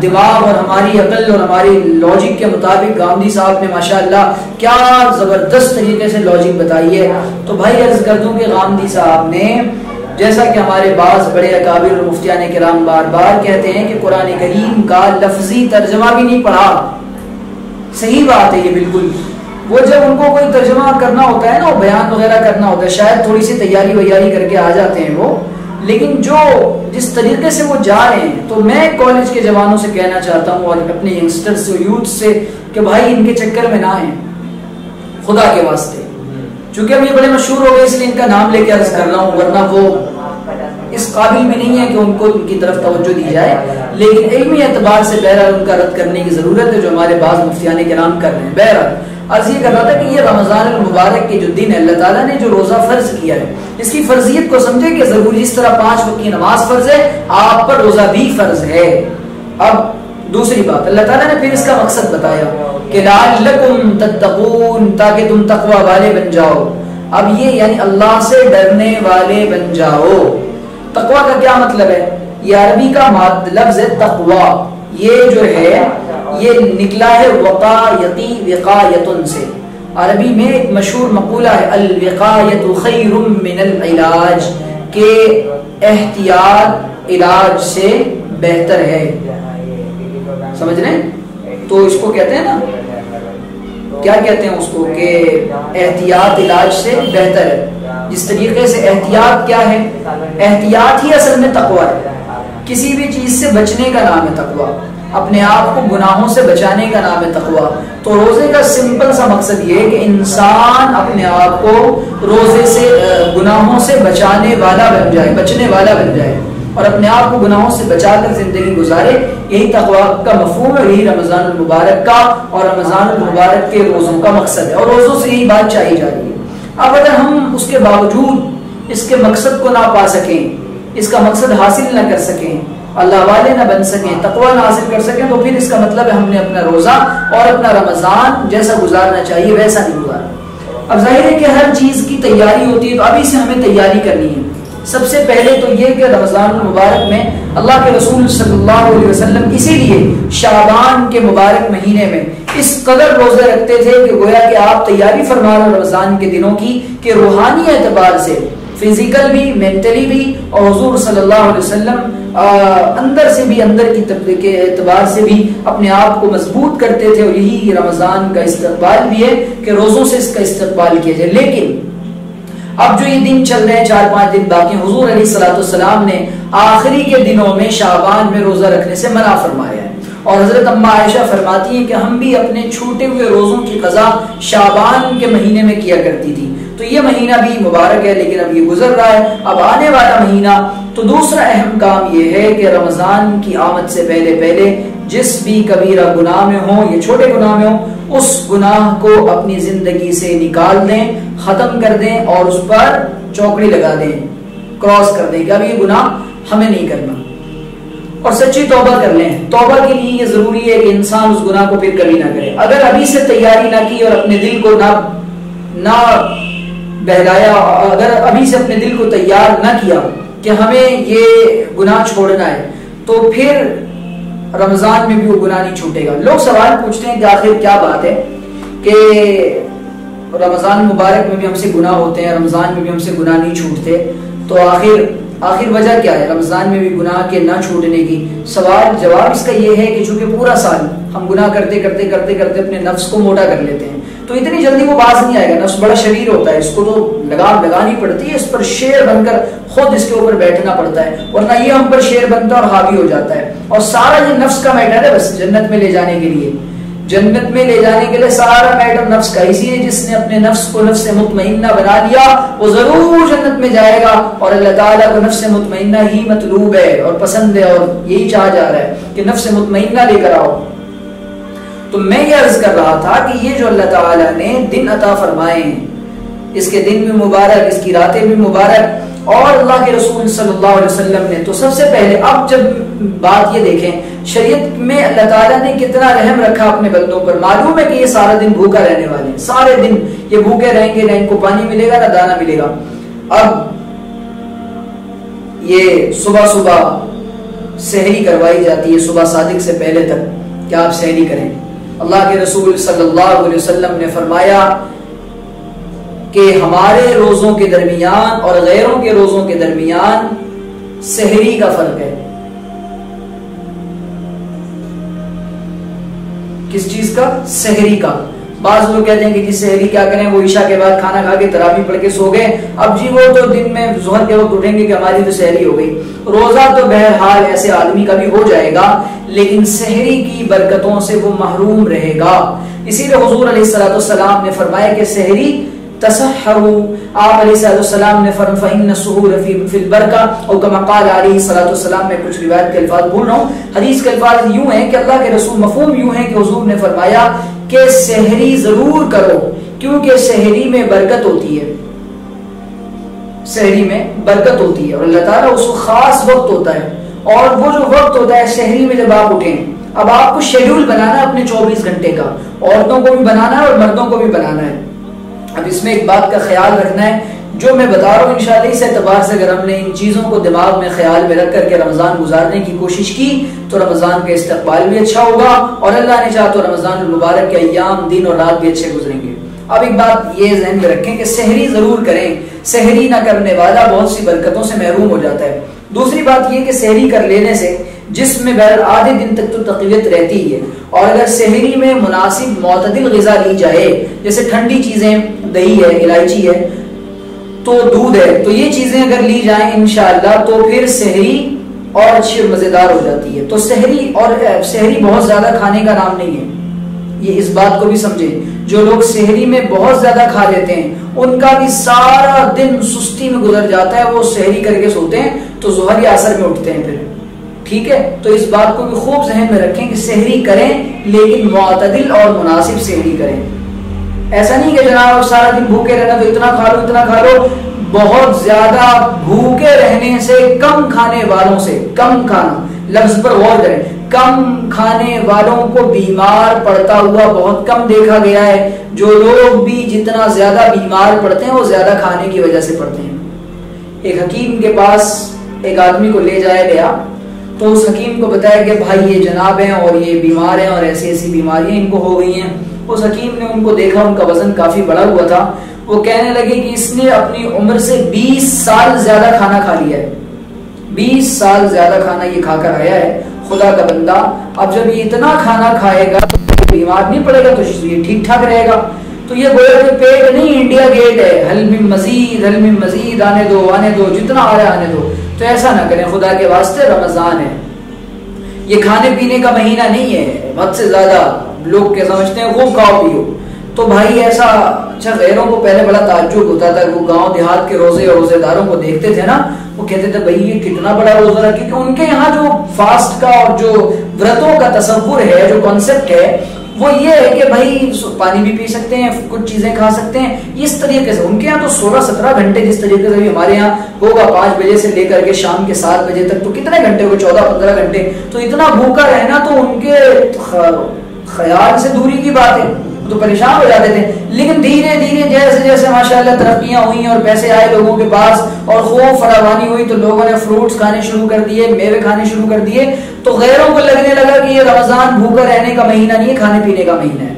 دماغ اور ہماری عقل اور ہماری لاجک کے مطابق غامدی صاحب نے ماشاءاللہ کیا زبردست طریقے سے لاجک بتائی ہے. تو بھائی عرض کر دوں کہ غامدی صاحب نے جیسا کہ ہمارے بعض بڑے اکابر اور مفتیان کرام بار بار کہتے ہیں کہ قرآن کریم کا لفظی ترجمہ بھی نہیں پڑھا. صحیح بات ہے یہ بالکل. وہ جب ان کو کوئی ترجمہ کرنا ہوتا ہے نا, وہ بیان وغیرہ کرنا ہوتا ہے, شاید تھوڑی سی تیاری ویاری کر کے آ جاتے ہیں وہ, لیکن جو جس طریقے سے وہ جا رہے ہیں تو میں کالج کے جوانوں سے کہنا چاہتا ہوں اور اپنے ینگسٹر سے, یوتھ سے, کہ بھائی ان کے چکر میں نہ آئیں خدا کے واسطے. چونکہ اب یہ بڑے مشہور ہو گئے اس لیے ان کا نام لے کے عرض کر رہا ہوں, ورنہ وہ اس قابل میں نہیں ہے کہ ان کو ان کی طرف توجہ دی جائے. لیکن علمی اعتبار سے بہرحال ان کا رد کرنے کی ضرورت ہے جو ہمارے بعض مفتیان کرام کر رہے ہیں. بہرحال عرض یہ کر رہا تھا کہ یہ رمضان المبارک کے جو دن ہے اللہ تعالیٰ نے جو روزہ فرض کیا ہے اس کی فرضیت کو سمجھے کہ ضروری جس طرح 5 وقت کی نماز فرض ہے آپ پر روزہ بھی فرض ہے. اب دوسری بات اللہ تعالیٰ نے پھر اس کا مقصد بتایا کہ لعلکم تتقون, تاکہ تم تقوی والے بن جاؤ. اب یہ یعنی اللہ سے ڈرنے والے بن جاؤ. تقوی کا کیا مطلب ہے؟ یہ عربی کا لفظ ہے تقوی. یہ جو ہے یہ نکلا ہے وقایتی وقایتن سے. عربی میں ایک مشہور مقولہ ہے الوقایت خیر من العلاج, کہ احتیاط علاج سے بہتر ہے. سمجھ رہے ہیں؟ تو اس کو کہتے ہیں نا, کیا کہتے ہیں اس کو, کہ احتیاط علاج سے بہتر ہے. جس طریقے سے احتیاط کیا ہے, احتیاط ہی اصل میں تقوی ہے. کسی بھی چیز سے بچنے کا نام ہے تقوی, اپنے آپ کو گناہوں سے بچانے کا نام ہے تقوی. تو روزے کا سمپل سا مقصد یہ ہے کہ انسان اپنے آپ کو روزے سے گناہوں سے بچانے والا بن جائے, بچنے والا بن جائے, اور اپنے آپ کو گناہوں سے بچا کر زندگی گزارے. یہی تقوی کا مفہوم ہے, یہی رمضان المبارک کا اور رمضان المبارک کے روزوں کا مقصد ہے, اور روزوں سے یہی بات چاہی جا رہی ہے. اب اگر ہم اس کے باوجود اس کے مقصد کو نہ پا سکیں, اس کا مقصد حاصل نہ کر سکیں, اللہ والے نہ بن سکیں, تقوی نہ حاصل کر سکیں, تو پھر اس کا مطلب ہے ہم نے اپنا روزہ اور اپنا رمضان جیسا گزارنا چاہیے ویسا نہیں گزارا. اب ظاہر ہے کہ ہر چیز کی تیاری ہوتی ہے, تو ابھی سے ہمیں تیاری کرنی ہے. سب سے پہلے تو یہ کہ رمضان المبارک میں اللہ کے رسول صلی اللہ علیہ وسلم اسی لیے شعبان کے مبارک مہینے میں اس قدر روزے رکھتے تھے کہ گویا کہ آپ تیاری فرما رہے رمضان کے دنوں کی, کہ روحانی اعتبار سے, فزیکل بھی, مینٹلی بھی, اور حضور صلی اللہ علیہ وسلم اندر سے بھی, اندر کی طبقے کے اعتبار سے بھی اپنے آپ کو مضبوط کرتے تھے. اور یہی رمضان کا استقبال بھی ہے کہ روزوں سے اس کا استقبال کیا جائے. لیکن اب جو یہ دن چل رہے ہیں 4-5 دن باقی, حضور علیہ الصلوۃ والسلام نے آخری کے دنوں میں شعبان میں روزہ رکھنے سے منع فرمایا ہے. اور حضرت اما عائشہ فرماتی ہیں کہ ہم بھی اپنے چھوٹے ہوئے روزوں کی قضا شعبان کے مہینے میں کیا کرتی تھی. تو یہ مہینہ بھی مبارک ہے, لیکن اب یہ گزر رہا ہے, اب آنے والا مہینہ. تو دوسرا اہم کام یہ ہے کہ رمضان کی آمد سے پہلے پہلے جس بھی کبیرہ گناہ میں ہوں یا چھوٹے گناہ میں ہوں, اس گناہ کو اپنی زندگی سے نکال دیں, ختم کر دیں, اور اس پر چوکڑی لگا دیں, کراس کر دیں کہ اب یہ گناہ ہمیں نہیں کرنا, اور سچی توبہ کر لیں. توبہ کے لیے یہ ضروری ہے کہ انسان اس گناہ کو پھر کبھی نہ کرے. اگر ابھی سے تیاری نہ کی اور اپنے دل کو نہ بہلایا, اگر ابھی سے اپنے دل کو تیار نہ کیا کہ ہمیں یہ گناہ چھوڑنا ہے, تو پھر رمضان میں بھی وہ گناہ نہیں چھوٹے گا. لوگ سوال پوچھتے ہیں کہ آخر کیا بات ہے کہ رمضان مبارک میں بھی ہم سے گناہ ہوتے ہیں, رمضان میں بھی ہم سے گناہ نہیں چھوٹتے, تو آخر آخر وجہ کیا ہے رمضان میں بھی گناہ کے نہ چھوٹنے کی؟ سوال جواب اس کا یہ ہے کہ چونکہ پورا سال ہم گناہ کرتے کرتے کرتے کرتے اپنے نفس کو موٹا کر لیتے ہیں، تو اتنی جلدی وہ باز نہیں آئے گا. نفس بڑا شریر ہوتا ہے، اس کو تو لگام لگانی پڑتی ہے، اس پر شیر بن کر خود اس کے اوپر بیٹھنا پڑتا ہے، ورنہ یہ ہم پر شیر بنتا ہے اور حاوی ہو جاتا ہے. اور سارا یہ نفس کا میٹر ہے، بس جنت میں لے جانے کے لیے، جنت میں لے جانے کے لیے سارا میٹر نفس کا. اسی لیے جس نے اپنے نفس کو نفس مطمئنہ بنا لیا وہ ضرور جنت میں جائے گا. اور اللہ تعالیٰ کو نفس مطمئنہ ہی مطلوب ہے اور پسند ہے، اور یہی چاہا جا رہا ہے کہ نفس مطمئنہ لے کر آؤ. تو میں یہ عرض کر رہا تھا کہ یہ جو اللہ تعالیٰ نے دن عطا فرمائے ہیں، اس کے دن بھی مبارک، اس کی راتیں بھی مبارک، اور اللہ کے رسول صلی اللہ علیہ وسلم نے تو سب سے پہلے، اب جب بات یہ دیکھیں شریعت میں اللہ تعالیٰ نے کتنا رحم رکھا اپنے بندوں پر. معلوم ہے کہ یہ سارا دن بھوکا رہنے والے ہیں، سارے دن یہ بھوکے رہیں گے، نہ ان کو پانی ملے گا نہ دانا ملے گا. اب یہ صبح صبح سحری کروائی جاتی ہے، صبح صادق سے پہلے تک کہ آپ سحری کریں. اللہ کے رسول صلی اللہ علیہ وسلم نے فرمایا کہ ہمارے روزوں کے درمیان اور غیروں کے روزوں کے درمیان سحری کا فرق ہے. کس چیز کا؟ سحری کا. بعض لوگ کہتے ہیں کہ جی سحری کیا کریں، وہ عشاء کے بعد کھانا کھا کے تراویح پڑھ کے سو گئے، اب جی وہ تو دن میں ظہر کے وقت اٹھیں گے کہ ہماری تو سحری ہو گئی. روزہ تو بہرحال ایسے آدمی کا بھی ہو جائے گا، لیکن سحری کی برکتوں سے وہ محروم رہے گا. اسی لیے حضور علیہ السلام نے فرمایا کہ سحری تسحروا، آپ علیہ السلام نے فرمایا فإن السحور فی البرکہ، اور کما قال علیہ السلام. میں کچھ روایت کے الفاظ بھول رہا ہوں، حدیث کے الفاظ یوں ہیں کہ اللہ کے رسول مفہوم یوں ہے کہ حضور نے فرمایا کہ سحری ضرور کرو، کیونکہ سحری میں برکت ہوتی ہے، سحری میں برکت ہوتی ہے، اور اللہ تعالیٰ اس کو خاص وقت ہوتا ہے. اور وہ جو وقت ہوتا ہے سحری میں جب آپ اٹھیں، اب آپ کو شیڈول بنانا ہے اپنے 24 گھنٹے کا، عورتوں کو بھی بنانا ہے اور مردوں کو بھی بنانا ہے. اب اس میں ایک بات کا خیال رکھنا ہے، جو میں بتا رہا ہوں انشاءاللہ اس اعتبار سے اگر ہم نے ان چیزوں کو دماغ میں خیال میں رکھ کر کے رمضان گزارنے کی کوشش کی تو رمضان کا استقبال بھی اچھا ہوگا، اور اللہ نے چاہا تو رمضان المبارک کے ایام دن اور رات بھی اچھے گزریں گے. اب ایک بات یہ ذہن میں رکھیں کہ سحری ضرور کریں، سحری نہ کرنے والا بہت سی برکتوں سے محروم ہو جاتا ہے. دوسری بات یہ کہ سحری کر لینے سے جسم میں بہر آدھے دن تک تو تقویت رہتی ہے، اور اگر سحری میں مناسب معتدل غذا لی جائے، جیسے ٹھنڈی چیزیں، دہی ہے، الائچی ہے، تو دودھ ہے، تو یہ چیزیں اگر لی جائیں انشاءاللہ تو پھر سحری اور اچھی مزیدار ہو جاتی ہے. تو سحری بہت زیادہ کھانے کا نام نہیں ہے، یہ اس بات کو بھی سمجھیں. جو لوگ سحری میں بہت زیادہ کھا لیتے ہیں ان کا بھی سارا دن سستی میں گزر جاتا ہے، وہ سحری کر کے سوتے ہیں تو ظہر یا عصر میں اٹھتے ہیں پھر. ٹھیک ہے، تو اس بات کو بھی خوب ذہن میں رکھیں کہ سحری کریں لیکن معتدل اور مناسب سحری کریں. ایسا نہیں کہ جناب سارا دن بھوکے رہنا تو اتنا کھا لو اتنا کھا لو. بہت زیادہ بھوکے رہنے سے، کم کھانے والوں سے، کم کھانا لفظ پر غور کریں، کم کھانے والوں کو بیمار پڑتا ہوا بہت کم دیکھا گیا ہے. جو لوگ بھی جتنا زیادہ بیمار پڑتے ہیں وہ زیادہ کھانے کی وجہ سے پڑتے ہیں. ایک حکیم کے پاس ایک آدمی کو لے جایا گیا تو اس حکیم کو بتایا کہ بھائی یہ جناب ہیں اور یہ بیمار ہیں اور ایسی ایسی بیماریاں ان کو ہو گئی ہیں. اس حکیم نے ان کو دیکھا، ان کا وزن کافی بڑا ہوا تھا. وہ کہنے لگے کہ اس نے اپنی عمر سے 20 سال زیادہ کھانا کھا لیا ہے، 20 سال زیادہ کھانا یہ کھا کر آیا ہے. خدا کا بندہ اب جب یہ اتنا کھانا کھائے گا تو بیمار نہیں پڑے گا، تو یہ ٹھیک ٹھاک رہے گا. تو یہ گویا کہ پیٹ نہیں انڈیا گیٹ ہے، حل من مزید، آنے دو جتنا آ رہا ہے آنے دو. تو ایسا نہ کریں خدا کے واسطے، رمضان ہے، یہ کھانے پینے کا مہینہ نہیں ہے. حد سے زیادہ لوگ کیا سمجھتے ہیں خوب کھاؤ پیو. تو بھائی ایسا اچھا غیروں کو پہلے بڑا تعجب ہوتا تھا، وہ گاؤں دیہات کے روزے اور روزے داروں کو دیکھتے تھے نا، وہ کہتے تھے بھائی یہ کتنا بڑا روزہ رکھا، کیونکہ ان کے یہاں جو فاسٹ کا اور جو ورتوں کا تصور ہے، جو کانسیپٹ ہے، وہ یہ ہے کہ بھائی پانی بھی پی سکتے ہیں، کچھ چیزیں کھا سکتے ہیں. اس طریقے سے ان کے یہاں تو 16-17 گھنٹے، جس طریقے سے بھی ہمارے یہاں ہوگا 5 بجے سے لے کر کے شام کے 7 بجے تک، تو کتنے گھنٹے ہوگے؟ 14-15 گھنٹے. تو اتنا بھوکا رہنا تو ان کے خیال سے دوری کی بات ہے، تو پریشان ہو جاتے تھے. لیکن دھیرے دھیرے جیسے جیسے ماشاءاللہ ترقیاں ہوئیں اور پیسے آئے لوگوں کے پاس اور خوب فراوانی ہوئی، تو لوگوں نے فروٹس کھانے شروع کر دیے، میوے کھانے شروع کر دیے. تو غیروں کو لگنے لگا کہ یہ رمضان بھوکا رہنے کا مہینہ نہیں ہے، کھانے پینے کا مہینہ ہے.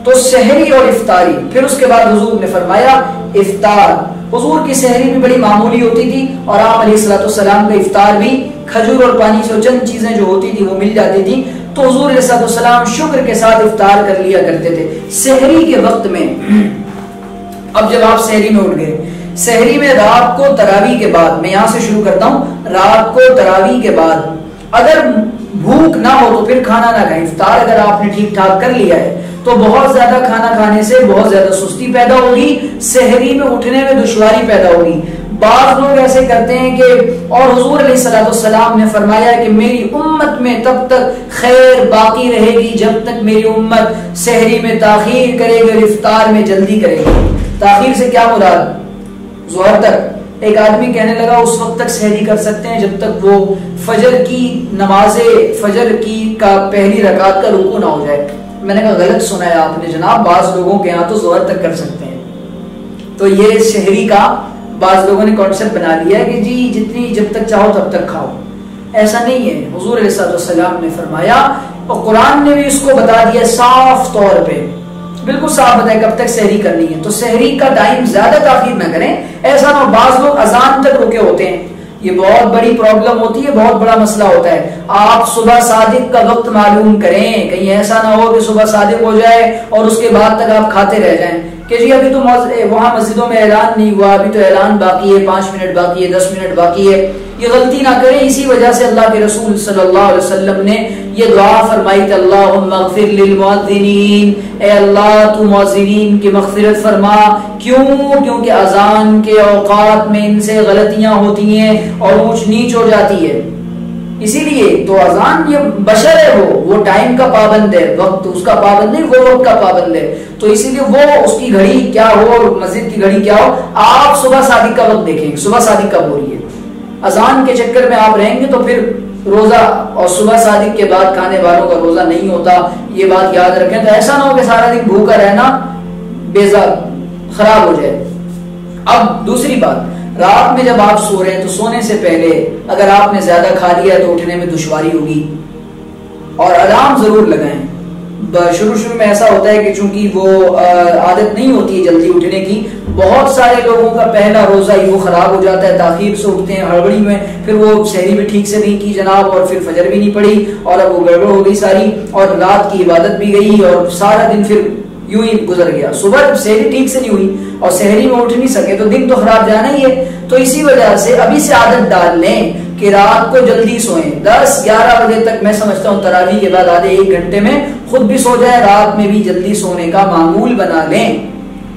تو سحری اور افطاری. پھر اس کے بعد حضور نے فرمایا افطار. حضور کی سحری بھی بڑی معمولی ہوتی تھی اور آپ علیہ الصلوۃ والسلام کا افطار بھی کھجور اور پانی سے چند چیزیں جو ہوتی تھی وہ مل جاتی تھی. تو حضور علیہ الصلوۃ والسلام شکر کے ساتھ افطار کر لیا کرتے تھے. سحری کے وقت میں اب جب آپ سحری میں اٹھ گئے, سحری میں رات کو تراویح کے بعد, میں یہاں سے شروع کرتا ہوں, رات کو تراویح کے بعد اگر بھوک نہ ہو تو پھر کھانا نہ کھائیں. افطار اگر آپ نے ٹھیک ٹھاک کر لیا ہے تو بہت زیادہ کھانا کھانے سے بہت زیادہ سستی پیدا ہوگی, سحری میں اٹھنے میں دشواری پیدا ہوگی. بعض لوگ ایسے کرتے ہیں کہ, اور حضور علیہ الصلوۃ والسلام نے فرمایا کہ میری امت میں تب تک خیر باقی رہے گی جب تک میری امت سحری میں تاخیر کرے گی اور افطار میں جلدی کرے گی. تاخیر سے کیا مراد؟ ظہر تک. ایک آدمی کہنے لگا اس وقت تک سحری کر سکتے ہیں جب تک وہ فجر کی نماز فجر کی کا پہلی رکعت کا رکوع نہ ہو جائے. میں نے کہا غلط سنا ہے آپ نے جناب, بعض لوگوں کے یہاں تو ظہر تک کر سکتے ہیں. تو یہ سحری کا بعض لوگوں نے کانسیپٹ بنا لیا ہے کہ جی جتنی جب تک چاہو تب تک کھاؤ. ایسا نہیں ہے. حضور علیہ الصلوۃ والسلام نے فرمایا, اور قرآن نے بھی اس کو بتا دیا صاف طور پہ, بالکل صاف بتائے کب تک سحری کرنی ہے. تو سحری کا ٹائم زیادہ تاخیر نہ کریں. ایسا نہ ہو بعض لوگ اذان تک رکے ہوتے ہیں, یہ بہت بڑی پرابلم ہوتی ہے, بہت بڑا مسئلہ ہوتا ہے. آپ صبح صادق کا وقت معلوم کریں, کہیں ایسا نہ ہو کہ صبح صادق ہو جائے اور اس کے بعد تک آپ کھاتے رہ جائیں کہ جی ابھی تو وہاں مسجدوں میں اعلان نہیں ہوا, ابھی تو اعلان باقی ہے, 5 منٹ باقی ہے, 10 منٹ باقی ہے. یہ غلطی نہ کریں. اسی وجہ سے اللہ کے رسول صلی اللہ علیہ وسلم نے یہ دعا فرمائی تھی, اللہم اغفر للمؤذنین, اے اللہ تو مؤذنین کی مغفرت فرما. کیوں؟ کیونکہ اذان کے اوقات میں ان سے غلطیاں ہوتی ہیں اور اونچ نیچ ہو جاتی ہے. اسی لیے تو اذان یہ بشر ہے, وہ ٹائم کا پابند ہے, وقت اس کا پابند نہیں, وہ وقت کا پابند ہے. تو اسی لیے وہ اس کی گھڑی کیا ہو اور مسجد کی گھڑی کیا ہو, آپ صبح صادق کا وقت دیکھیں, صبح صادق کب ہو رہی ہے. اذان کے چکر میں آپ رہیں گے تو پھر روزہ اور صبح صادق کے بعد کھانے والوں کا روزہ نہیں ہوتا, یہ بات یاد رکھیں. تو ایسا نہ ہو کہ سارا دن بھوکا رہنا بیزار خراب ہو جائے. اب دوسری بات, رات میں جب آپ سو رہے ہیں تو سونے سے پہلے اگر آپ نے زیادہ کھا لیا ہے تو اٹھنے میں دشواری ہوگی, اور الارم ضرور لگائیں. شروع میں ایسا ہوتا ہے کہ چونکہ وہ عادت نہیں ہوتی ہے جلدی اٹھنے کی, بہت سارے لوگوں کا پہلا روزہ ہی وہ خراب ہو جاتا ہے, تاخیر سے اٹھتے ہیں ہڑبڑی میں, پھر وہ سحری بھی ٹھیک سے نہیں کی جناب, اور پھر فجر بھی نہیں پڑی اور اب وہ گڑبڑ ہو گئی ساری, اور رات کی عبادت بھی گئی اور سارا دن پھر یوں ہی گزر گیا. صبح سحری ٹھیک سے نہیں ہوئی اور سحری میں اٹھ نہیں سکے تو دن تو خراب جانا ہی ہے. تو اسی وجہ سے ابھی سے عادت ڈال لیں کہ رات کو جلدی سوئیں, 10-11 بجے تک. میں سمجھتا ہوں تراویح کے بعد آدھے 1 گھنٹے میں خود بھی سو جائے, رات میں بھی جلدی سونے کا معمول بنا لیں.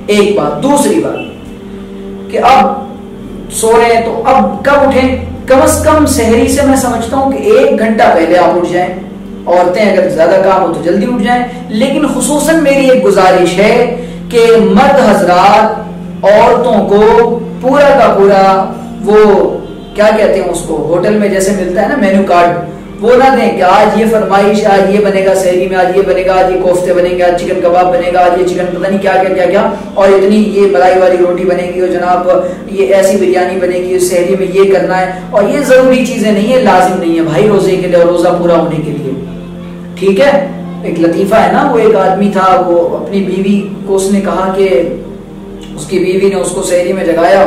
ایک بات. دوسری بات کہ اب سو رہے ہیں تو اب کب اٹھیں؟ کم از کم سحری سے میں سمجھتا ہوں کہ 1 گھنٹہ پہلے آپ اٹھ جائیں. عورتیں اگر زیادہ کام ہو تو جلدی اٹھ جائیں, لیکن خصوصاً میری ایک گزارش ہے کہ مرد حضرات عورتوں کو پورا کا پورا وہ کیا کہتے ہیں اس کو, ہوٹل میں جیسے ملتا ہے نا مینو کارڈ, وہ نہ دیں کہ آج یہ فرمائش, آج یہ بنے گا سحری میں, آج یہ بنے گا, آج یہ کوفتے بنے گا, آج چکن کباب بنے گا, آج یہ چکن پتہ نہیں کیا کیا کیا کیا, اور اتنی یہ ملائی والی روٹی بنے گی, اور جناب یہ ایسی بریانی بنے گی, سحری میں یہ کرنا ہے. اور یہ ضروری چیزیں نہیں ہے, لازم نہیں ہے بھائی روزے کے لیے اور روزہ پورا ہونے کے لیے. ٹھیک ہے. ایک لطیفہ ہے نا, وہ ایک آدمی تھا, وہ اپنی بیوی کو اس نے کہا کہ اس کی بیوی نے اس کو سحری میں جگایا,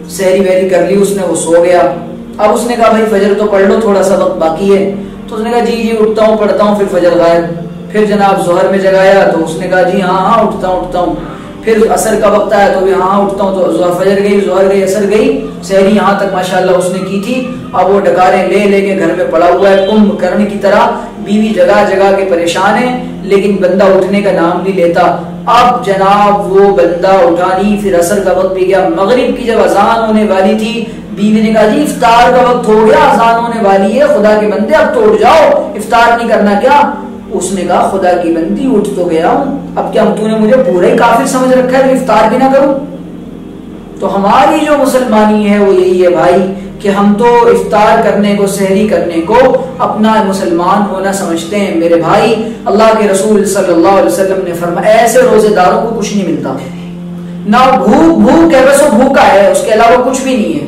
سحری وحری کر لی اس نے, وہ سو گیا. اب اس نے کہا بھائی فجر تو پڑھ لو, تھوڑا سا وقت باقی ہے. تو اس نے کہا جی اٹھتا ہوں پڑھتا ہوں, پھر فجر غائب. پھر جناب ظہر میں جگایا تو اس نے کہا جی ہاں اٹھتا ہوں. پھر عصر کا وقت آیا تو بھی ہاں اٹھتا ہوں. تو فجر گئی, ظہر گئی, عصر گئی, سحری یہاں تک ماشاءاللہ اس نے کی تھی. اب وہ ڈکاریں لے کے گھر میں پڑا ہوا ہے کمبھ کرنے کی طرح, بیوی جگہ جگہ کے پریشان ہے, لیکن بندہ اٹھنے کا نام نہیں لیتا. اب جناب وہ بندہ اٹھا نہیں. پھر عصر کا وقت بھی گیا, مغرب کی جب اذان ہونے والی تھی, بیوی نے کہا جی افطار کا وقت ہو گیا, اذان ہونے والی ہے, خدا کے بندے اب تو اٹھ جاؤ, افطار نہیں کرنا کیا؟ اس نے کہا خدا کی بندی اٹھ تو گیا ہوں, اب کیا تو نے مجھے پورا ہی کافر سمجھ رکھا ہے, افطار بھی نہ کروں؟ تو ہماری جو مسلمانی ہے وہ یہی ہے بھائی کہ ہم تو افطار کرنے کو, سحری کرنے کو اپنا مسلمان ہونا سمجھتے ہیں. میرے بھائی اللہ کے رسول صلی اللہ علیہ وسلم نے فرمایا ایسے روزے داروں کو کچھ نہیں ملتا, نہ بھوک ہے, بس وہ بھوکا ہے, اس کے علاوہ کچھ بھی نہیں ہے.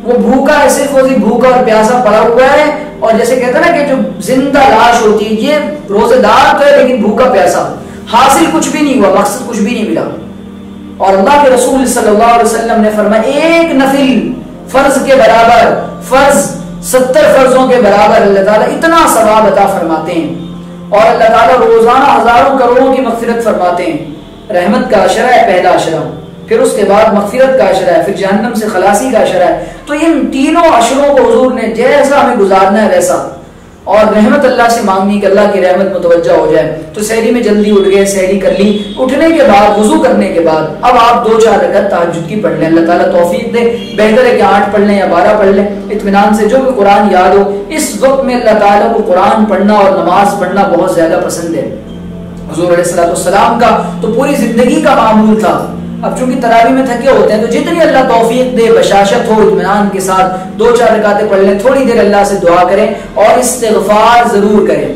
وہ بھوکا ہے, صرف وہ بھوکا اور پیاسا پڑا ہوا ہے. اور جیسے کہتے ہیں نا کہ جو زندہ لاش ہوتی ہے, یہ روزے دار تو ہے لیکن بھوکا پیاسا. حاصل کچھ بھی نہیں ہوا، مقصد کچھ بھی نہیں ملا. اور اللہ کے رسول صلی اللہ علیہ وسلم نے فرمایا ایک نفل فرض کے برابر، فرض 70 فرضوں کے برابر اللہ تعالیٰ اتنا ثواب عطا فرماتے ہیں. اور اللہ تعالیٰ روزانہ ہزاروں کروڑوں کی مغفرت فرماتے ہیں. رحمت کا عشرہ ہے پہلا عشرہ، پھر اس کے بعد مغفرت کا عشرہ ہے، پھر جہنم سے خلاصی کا عشرہ ہے. تو ان تینوں عشروں کو حضور نے جیسا ہمیں گزارنا ہے ویسا، اور رحمت اللہ سے مانگنی کہ اللہ کی رحمت متوجہ ہو جائے. تو سحری میں جلدی اٹھ گئے، سحری کر لی، اٹھنے کے بعد وضو کرنے کے بعد اب آپ 2-4 رکعت تہجد کی پڑھ لیں. اللہ تعالیٰ توفیق دے، بہتر ہے کہ 8 پڑھ لیں یا 12 پڑھ لیں اطمینان سے، جو کہ قرآن یاد ہو. اس وقت میں اللہ تعالیٰ کو قرآن پڑھنا اور نماز پڑھنا بہت زیادہ پسند ہے. حضور علیہ السلام کا تو پوری زندگی کا معمول تھا. اب چونکہ تراویح میں تھکے ہوتے ہیں تو جتنی اللہ توفیق دے، بشاشت ہو، اطمینان کے ساتھ 2-4 رکعتیں پڑھ لیں، تھوڑی دیر اللہ سے دعا کریں اور استغفار ضرور کریں.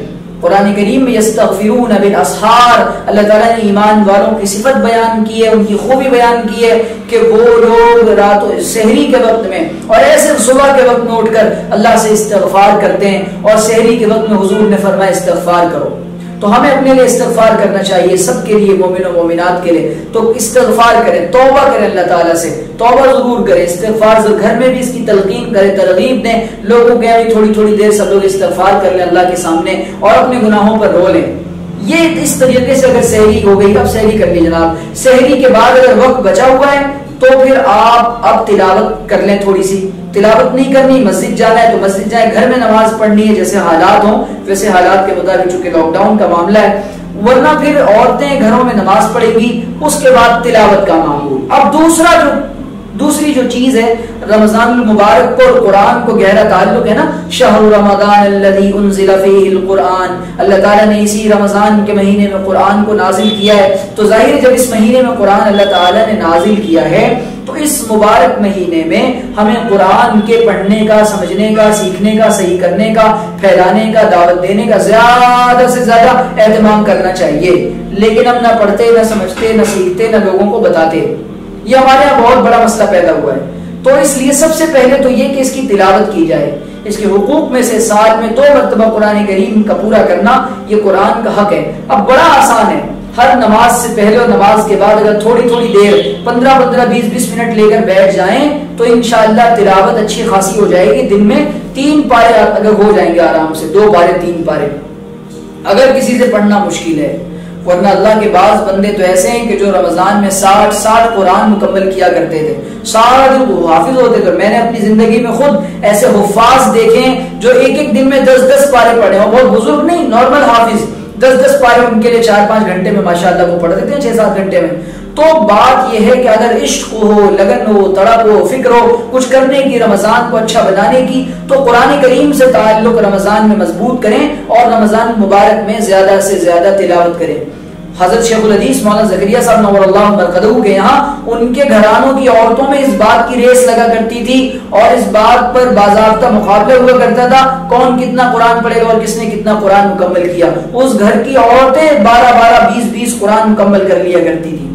قرآن کریم میں یستغفرون بالاسحار، اللہ تعالیٰ نے ایمان والوں کی صفت بیان کی ہے، ان کی خوبی بیان کی ہے کہ وہ لوگ رات سحری کے وقت میں اور ایسے صبح کے وقت میں اٹھ کر اللہ سے استغفار کرتے ہیں. اور سحری کے وقت میں حضور نے فرمایا استغفار کرو. تو ہمیں اپنے لیے استغفار کرنا چاہیے، سب کے لیے، مومن و مومنات کے لیے. تو استغفار کریں، توبہ کریں اللہ تعالیٰ سے، توبہ ضرور کریں. استغفار ضرور، گھر میں بھی اس کی تلقین کریں، ترغیب دیں لوگوں کے. تھوڑی تھوڑی دیر سب لوگ استغفار کر لیں اللہ کے سامنے اور اپنے گناہوں پر رو لیں. یہ اس طریقے سے اگر سحری ہو گئی، اب سحری کر لی جناب. سحری کے بعد اگر وقت بچا ہوا ہے تو پھر آپ اب تلاوت کر لیں. تھوڑی سی تلاوت نہیں کرنی، مسجد جانا ہے تو مسجد جائیں، گھر میں نماز پڑھنی ہے جیسے حالات ہوں ویسے حالات کے مطابق، چونکہ لاک ڈاؤن کا معاملہ ہے. ورنہ پھر عورتیں گھروں میں نماز پڑھیں گی، اس کے بعد تلاوت کا معمول. اب دوسری جو چیز ہے، رمضان المبارک کو اور قرآن کو گہرا تعلق ہے نا. شہر رمضان الذی انزل فیہ القرآن، اللہ تعالیٰ نے اسی رمضان کے مہینے میں قرآن کو نازل کیا ہے. تو ظاہر جب اس مہینے میں قرآن اللہ تعالیٰ نے نازل کیا ہے تو اس مبارک مہینے میں ہمیں قرآن کے پڑھنے کا، سمجھنے کا، سیکھنے کا، صحیح کرنے کا، پھیلانے کا، دعوت دینے کا زیادہ سے زیادہ اہتمام کرنا چاہیے. لیکن ہم نہ پڑھتے، نہ سمجھتے، نہ سیکھتے، نہ لوگوں کو بتاتے. یہ ہمارے یہاں بہت بڑا مسئلہ پیدا ہوا ہے. تو اس لیے سب سے پہلے تو یہ کہ اس کی تلاوت کی جائے. اس کے حقوق میں سے سال میں 2 مرتبہ قرآن کریم کا پورا کرنا یہ قرآن کا حق ہے. اب بڑا آسان ہے، ہر نماز سے پہلے اور نماز کے بعد اگر تھوڑی تھوڑی دیر 15-15 20-20 منٹ لے کر بیٹھ جائیں تو انشاءاللہ تلاوت اچھی خاصی ہو جائے گی. دن میں 3 پارے اگر ہو جائیں گے آرام سے، 2 پارے 3 پارے، اگر کسی سے پڑھنا مشکل ہے. ورنہ اللہ کے بعض بندے تو ایسے ہیں کہ جو رمضان میں 60 قرآن مکمل کیا کرتے تھے، سارا دن وہ حافظ ہوتے تھے. میں نے اپنی زندگی میں خود ایسے حفاظ دیکھے جو ایک دن میں 10 پارے پڑھے ہوں. بہت بزرگ نہیں، نارمل حافظ 10 پارے ان کے لیے 4-5 گھنٹے میں ماشاءاللہ وہ پڑھ دیتے ہیں، 6-7 گھنٹے میں. تو بات یہ ہے کہ اگر عشق ہو، لگن ہو، تڑپ ہو، فکر ہو کچھ کرنے کی، رمضان کو اچھا بنانے کی، تو قرآن کریم سے تعلق رمضان میں مضبوط کریں اور رمضان مبارک میں زیادہ سے زیادہ تلاوت کریں. حضرت شیخ الحدیث مولانا زکریا صاحب نور اللہ برکتہ کے یہاں ان کے گھرانوں کی عورتوں میں اس بات کی ریس لگا کرتی تھی اور اس بات پر باضابطہ مقابلہ ہوا کرتا تھا کون کتنا قرآن پڑھے گا اور کس نے کتنا قرآن مکمل کیا. اس گھر کی عورتیں 12-20 قرآن مکمل کر لیا کرتی تھی.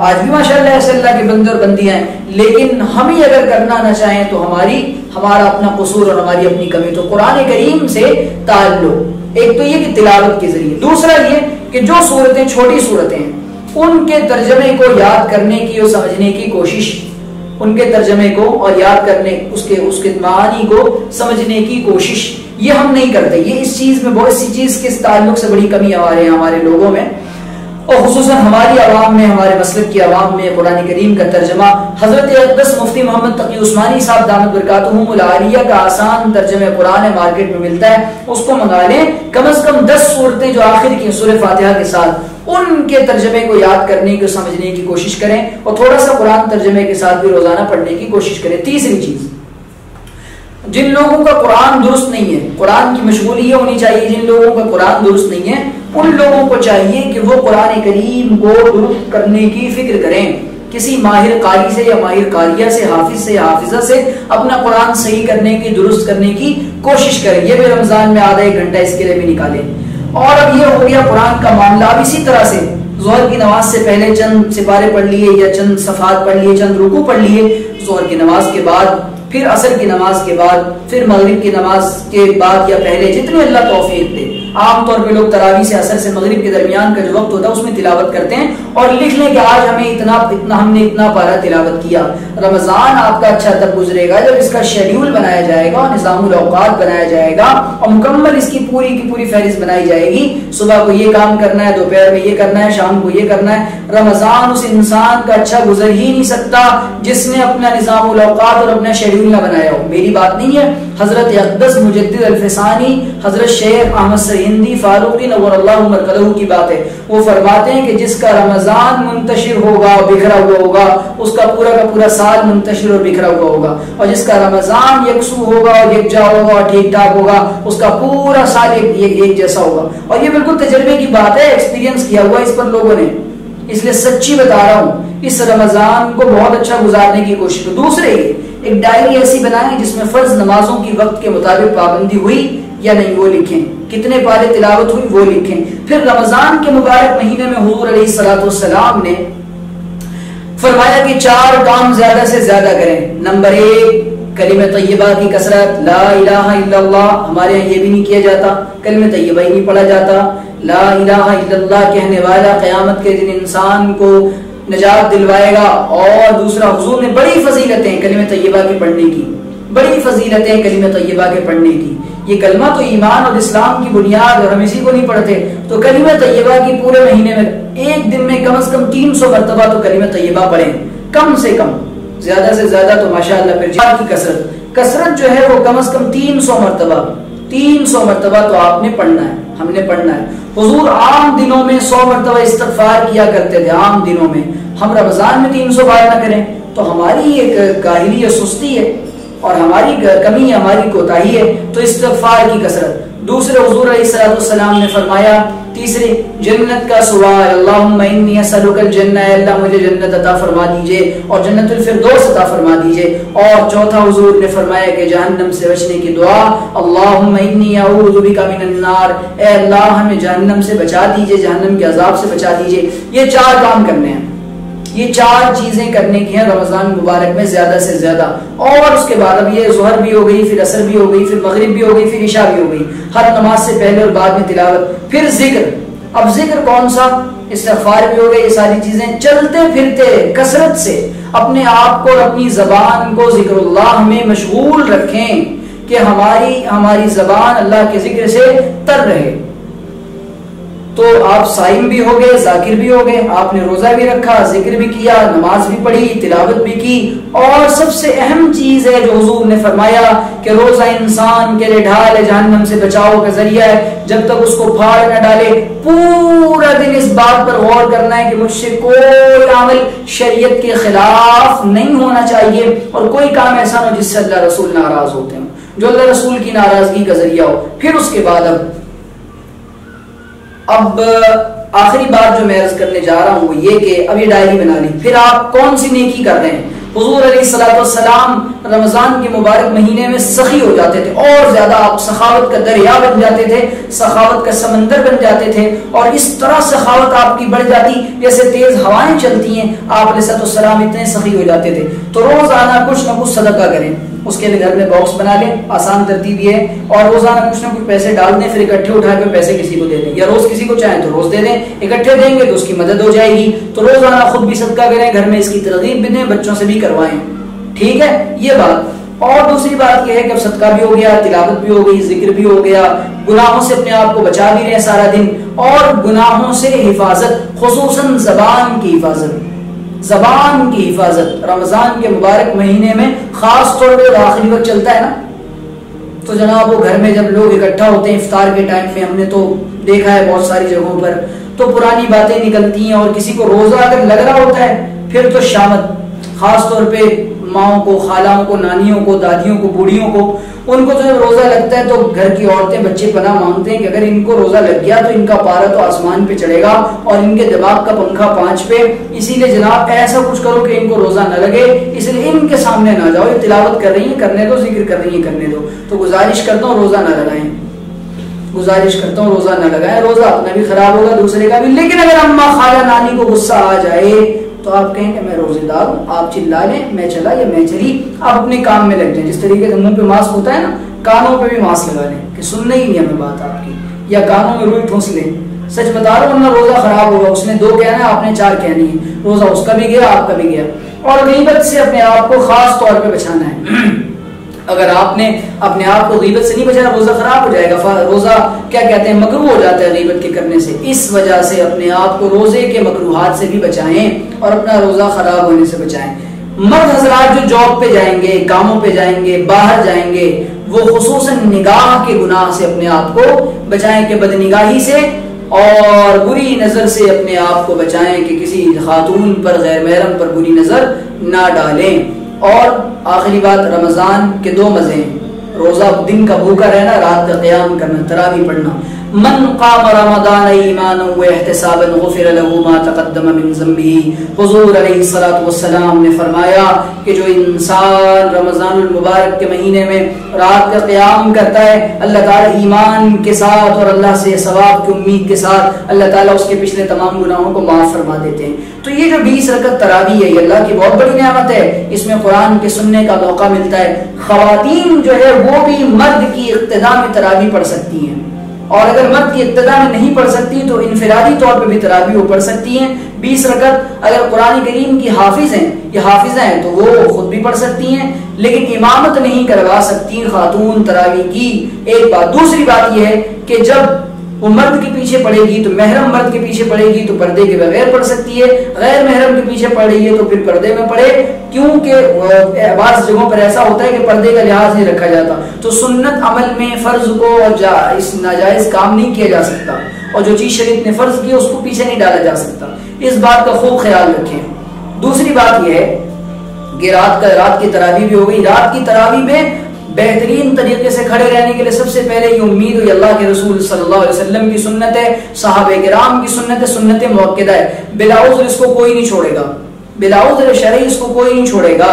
آج بھی ماشاءاللہ ایسے اللہ کے بندے اور بندیاں ہیں، لیکن ہم ہی اگر کرنا نہ چاہیں تو ہمارا اپنا قصور اور ہماری اپنی کمی. تو قرآن کریم سے تعلق ایک تو یہ کہ تلاوت کے ذریعے، دوسرا یہ کہ جو صورتیں چھوٹی صورتیں ہیں ان کے ترجمے کو یاد کرنے کی اور سمجھنے کی کوشش، ان کے ترجمے کو اور یاد کرنے اس کے معانی کو سمجھنے کی کوشش یہ ہم نہیں کرتے. یہ اس چیز میں بہت سی چیز کے تعلق سے بڑی کمی ہمارے لوگوں میں اور خصوصاً ہماری عوام میں، ہمارے مسلک کی عوام میں. قرآن کریم کا ترجمہ حضرت اقدس مفتی محمد تقی عثمانی صاحب دامت برکاتہم العالیہ کا آسان ترجمہ قرآن مارکیٹ میں ملتا ہے، اس کو منگا لیں. کم از کم 10 صورتیں جو آخر کی سورہ فاتحہ کے ساتھ ان کے ترجمے کو یاد کرنے کی، سمجھنے کی کوشش کریں اور تھوڑا سا قرآن ترجمے کے ساتھ بھی روزانہ پڑھنے کی کوشش کریں. تیسری چیز، جن لوگوں کا قرآن درست نہیں ہے، قرآن کی مشغولی یہ ہونی چاہیے جن لوگوں کا قرآن درست نہیں ہے ان لوگوں کو چاہیے کہ وہ قرآن کریم کو درست کرنے کی فکر کریں. کسی ماہر قاری سے یا ماہر قاریہ سے، حافظ سے یا حافظہ سے اپنا قرآن صحیح کرنے کی، درست کرنے کی کوشش کریں. یہ بھی رمضان میں آدھا 1 گھنٹہ اس کے لیے بھی نکالیں. اور اب یہ ہو گیا قرآن کا معاملہ. اب اسی طرح سے ظہر کی نماز سے پہلے چند سپارے پڑھ لیے یا چند صفحات پڑھ لیے، چند رکوع پڑھ لیے. ظہر کی نماز کے بعد، پھر عصر کی نماز کے بعد، پھر مغرب کی نماز کے بعد یا پہلے، جتنے اللہ توفیق دے عام طور پہ لوگ تراویح سے عصر سے مغرب کے درمیان کا جو وقت ہوتا ہے اس میں تلاوت کرتے ہیں اور لکھ لیں کہ آج ہم نے اتنا پارہ تلاوت کیا. رمضان آپ کا اچھا تب گزرے گا جب اس کا شیڈیول بنایا جائے گا، نظام الاوقات بنایا جائے گا اور مکمل اس کی پوری فہرست بنائی جائے گی. صبح کو یہ کام کرنا ہے، دوپہر میں یہ کرنا ہے، شام کو یہ کرنا ہے. رمضان اس انسان کا اچھا گزر ہی نہیں سکتا جس نے اپنا نظام الاوقات اور اپنا شیڈیول نہ بنایا ہو. میری بات نہیں ہے، حضرت اقدس مجدد الفسانی حضرت شیخ احمد سرہندی فاروقی نور اللہ مرکزہ کی بات ہے. وہ فرماتے ہیں کہ جس کا رمضان منتشر ہوگا اور بکھرا ہوا ہوگا اس کا پورا سال منتشر اور بکھرا ہوا ہوگا، اور جس کا رمضان یکسو ہوگا اور یکجا ہوگا اور ٹھیک ٹھاک ہوگا اس کا پورا سال ایک جیسا ہوگا. اور یہ بالکل تجربے کی بات ہے، ایکسپیرینس کیا ہوا اس پر لوگوں نے، اس لیے سچی بتا رہا ہوں. اس رمضان کو بہت اچھا گزارنے کی کوشش کرو. دوسرے ایک ڈائری ایسی بنائیں جس میں فرض نمازوں کی وقت کے مطابق پابندی ہوئی یا نہیں وہ لکھیں، کتنے پارے تلاوت ہوئی وہ لکھیں. پھر رمضان کے مبارک مہینے میں حضور علیہ الصلوۃ والسلام نے فرمایا کہ 4 کام زیادہ سے زیادہ کریں. نمبر 1 کلمہ طیبہ کی کثرت، لا الہ الا اللہ. ہمارے یہاں یہ بھی نہیں کیا جاتا، کلمہ طیبہ ہی نہیں پڑھا جاتا. لا الہ الا اللہ کہنے والا قیامت کے دن انسان کو نجات دلوائے گا. اور دوسرا حضور نے بڑی فضیلتیں کلمہ طیبہ کے پڑھنے کی، بڑی فضیلتیں کلمہ طیبہ کے پڑھنے کی. یہ کلمہ تو ایمان اور اسلام کی بنیاد، اور ہم اسی کو نہیں پڑھتے. تو کلمہ طیبہ کی پورے مہینے میں ایک دن میں کم از کم 300 مرتبہ تو کلمہ طیبہ پڑھیں، کم سے کم. زیادہ سے زیادہ تو ماشاءاللہ. پھر جہاد کی کثرت جو ہے وہ کم از کم 300 مرتبہ تو آپ نے پڑھنا ہے، ہم نے پڑھنا ہے. حضور عام دنوں میں 100 مرتبہ استغفار کیا کرتے تھے، عام دنوں میں. ہم رمضان میں 300 بار نہ کریں تو ہماری ایک کاہلی ہے، سستی ہے، اور ہماری کمی ہے، ہماری کوتاہی ہے. تو استغفار کی کثرت. دوسرے حضور علیہ الصلوۃ والسلام نے فرمایا، تیسرے جنت کا سوال، اللہم انی اسألک الجنہ، اللہ مجھے جنت عطا فرما دیجئے اور جنت الفردوس عطا فرما دیجئے. اور چوتھا حضور نے فرمایا کہ جہنم سے بچنے کی دعا، اللہم انی اعوذ بک من النار، اے اللہ ہمیں جہنم سے بچا دیجئے، جہنم کے عذاب سے بچا دیجئے. یہ 4 کام کرنے ہیں، یہ 4 چیزیں کرنے کی ہیں رمضان مبارک میں زیادہ سے زیادہ. اور اس کے بعد اب یہ ظہر بھی ہو گئی، پھر عصر بھی ہو گئی، پھر مغرب بھی ہو گئی، پھر عشاء بھی ہو گئی. ہر نماز سے پہلے اور بعد میں تلاوت. پھر ذکر. اب ذکر کون سا؟ استغفار بھی ہو گئی. یہ ساری چیزیں چلتے پھرتے کثرت سے اپنے آپ کو اور اپنی زبان کو ذکر اللہ میں مشغول رکھیں کہ ہماری زبان اللہ کے ذکر سے تر رہے. تو آپ صائم بھی ہو گئے، ذاکر بھی ہو گئے، آپ نے روزہ بھی رکھا، ذکر بھی کیا، نماز بھی پڑھی، تلاوت بھی کی. اور سب سے اہم چیز ہے جو حضور نے فرمایا کہ روزہ انسان کے لیے ڈھال ہے، جہنم سے بچاؤ کا ذریعہ ہے. جب تک اس کو پھاڑ نہ ڈالے پورا دن اس بات پر غور کرنا ہے کہ مجھ سے کوئی عمل شریعت کے خلاف نہیں ہونا چاہیے اور کوئی کام ایسا نہ جس سے اللہ رسول ناراض ہوتے ہیں، جو اللہ رسول کی ناراضگی کا ذریعہ ہو. پھر اس کے بعد اب آخری بات جو میں عرض کرنے جا رہا ہوں وہ یہ کہ اب یہ ڈائری بنا لی. پھر آپ کون سی نیکی کر رہے ہیں؟ حضور علیہ الصلوۃ والسلام رمضان کے مبارک مہینے میں سخی ہو جاتے تھے، اور زیادہ آپ سخاوت کا دریا بن جاتے تھے، سخاوت کا سمندر بن جاتے تھے. اور اس طرح سخاوت آپ کی بڑھ جاتی جیسے تیز ہوائیں چلتی ہیں. آپ علیہ الصلوۃ والسلام اتنے سخی ہو جاتے تھے. تو روزانہ کچھ نہ کچھ صدقہ کریں. اس کے لیے گھر میں باکس بنا لیں، آسان ترتیب یہ ہے. اور روزانہ کچھ نہ کچھ پیسے ڈال دیں، پھر اکٹھے اٹھا کے پیسے کسی کو دے دیں، یا روز کسی کو چاہیں تو روز دے دیں. اکٹھے دیں گے تو اس کی مدد ہو جائے گی. تو روزانہ خود بھی صدقہ کریں، گھر میں اس کی ترغیب بھی دیں، بچوں سے بھی کروائیں. ٹھیک ہے یہ بات. اور دوسری بات یہ ہے کہ اب صدقہ بھی ہو گیا، تلاوت بھی ہو گئی، ذکر بھی ہو گیا، گناہوں سے اپنے آپ کو بچا بھی رہے سارا دن. اور گناہوں سے حفاظت، خصوصاً زبان کی حفاظت، زبان کی حفاظت رمضان کے مبارک مہینے میں خاص طور پہ آخری وقت چلتا ہے نا. تو جناب وہ گھر میں جب لوگ اکٹھا ہوتے ہیں افطار کے ٹائم میں، ہم نے تو دیکھا ہے بہت ساری جگہوں پر، تو پرانی باتیں نکلتی ہیں. اور کسی کو روزہ اگر لگ رہا ہوتا ہے پھر تو شامت، خاص طور پہ ماؤں کو، خالوں کو، نانیوں کو، دادیوں کو، بوڑھیوں کو، ان کو جب روزہ لگتا ہے تو گھر کی عورتیں بچے پناہ مانگتے ہیں کہ اگر ان کو روزہ لگ گیا تو ان کا پارا تو آسمان پہ چڑھے گا اور ان کے دماغ کا پنکھا 5 پہ. اسی لیے جناب ایسا کچھ کرو کہ ان کو روزہ نہ لگے، اس لیے ان کے سامنے نہ جاؤ. یہ تلاوت کر رہی ہیں، کرنے دو، ذکر کر رہی ہیں، کرنے دو. تو گزارش کرتا ہوں روزہ نہ لگائیں، گزارش کرتا ہوں روزہ نہ لگائیں. روزہ اپنا بھی خراب ہوگا، دوسرے کا بھی. لیکن اگر اماں، خالہ، نانی کو غصہ آ جائے تو آپ کہیں کہ میں روزے دار ہوں، آپ چلا لیں، میں چلا یا میں چلی، آپ اپنے کام میں لگ جائیں. جس طریقے سے منہ پہ ماسک ہوتا ہے نا، کانوں پہ بھی ماسک لگا لیں کہ سننا ہی نہیں ہمیں بات آپ کی. یا کانوں میں روئی ٹھونس لیں. سچ بتا رہا ہوں ورنہ روزہ خراب ہوگا. اس نے 2 کہنا ہے, آپ نے 4 کہنی ہے, روزہ اس کا بھی گیا آپ کا بھی گیا. اور غیبت سے اپنے آپ کو خاص طور پہ بچانا ہے. اگر آپ نے اپنے آپ کو غیبت سے نہیں بچایا روزہ خراب ہو جائے گا. روزہ کیا کہتے ہیں مکروہ ہو جاتا ہے غیبت کے کرنے سے. اس وجہ سے اپنے آپ کو روزے کے مکروہات سے بھی بچائیں اور اپنا روزہ خراب ہونے سے بچائیں. مرد حضرات جو جاب پہ جائیں گے, کاموں پہ جائیں گے, باہر جائیں گے, وہ خصوصاً نگاہ کے گناہ سے اپنے آپ کو بچائیں کہ بدنگاہی سے اور بری نظر سے اپنے آپ کو بچائیں کہ کسی خاتون پر غیر محرم پر بری نظر نہ ڈالیں. اور آخری بات, رمضان کے 2 مزے ہیں. روزہ دن کا بھوکا رہنا, رات کا قیام کرنا, تراویح پڑھنا. من قام رمضان ایمانا واحتسابا غفر له ما تقدم من ذنبه. حضور علیہ الصلوۃ والسلام نے فرمایا کہ جو انسان رمضان المبارک کے مہینے میں رات کا قیام کرتا ہے, اللہ تعالیٰ ایمان کے ساتھ اور اللہ سے ثواب کی امید کے ساتھ اللہ تعالیٰ اس کے پچھلے تمام گناہوں کو معاف فرما دیتے ہیں. تو یہ جو 20 رکعت تراویح ہے یہ اللہ کی بہت بڑی نعمت ہے. اس میں قرآن کے سننے کا موقع ملتا ہے. خواتین جو ہے وہ بھی مرد کی اقتداء میں تراویح پڑھ سکتی ہیں, اور اگر مرد کی ابتدا میں نہیں پڑھ سکتی تو انفرادی طور پہ بھی تراویح وہ پڑھ سکتی ہیں 20 رکعت. اگر قرآن کریم کی حافظ ہیں یا حافظہ ہیں تو وہ خود بھی پڑھ سکتی ہیں, لیکن امامت نہیں کروا سکتی خاتون تراویح کی. ایک بات. دوسری بات یہ ہے کہ جب وہ مرد کے پیچھے پڑے گی تو محرم مرد کے پیچھے پڑے گی تو پردے کے بغیر پڑھ سکتی ہے, غیر محرم کے پیچھے پڑھ رہی ہے تو پھر پردے میں پڑھے, کیونکہ بعض جگہوں پر ایسا ہوتا ہے کہ پردے کا لحاظ نہیں رکھا جاتا. تو سنت عمل میں فرض کو اس ناجائز کام نہیں کیا جا سکتا, اور جو چیز شریعت نے فرض کی اس کو پیچھے نہیں ڈالا جا سکتا. اس بات کا خوب خیال رکھیں. دوسری بات یہ ہے کہ رات کی تراویح بھی ہو گئی. رات کی تراویح میں بہترین طریقے سے کھڑے رہنے کے لیے سب سے پہلے یہ امید ہوئی اللہ کے رسول صلی اللہ علیہ وسلم کی سنت ہے, صحابہ کرام کی سنت ہے, سنت مؤکدہ ہے. بلا عذر اس کو کوئی نہیں چھوڑے گا, بلا عذر شرعی اس کو کوئی نہیں چھوڑے گا.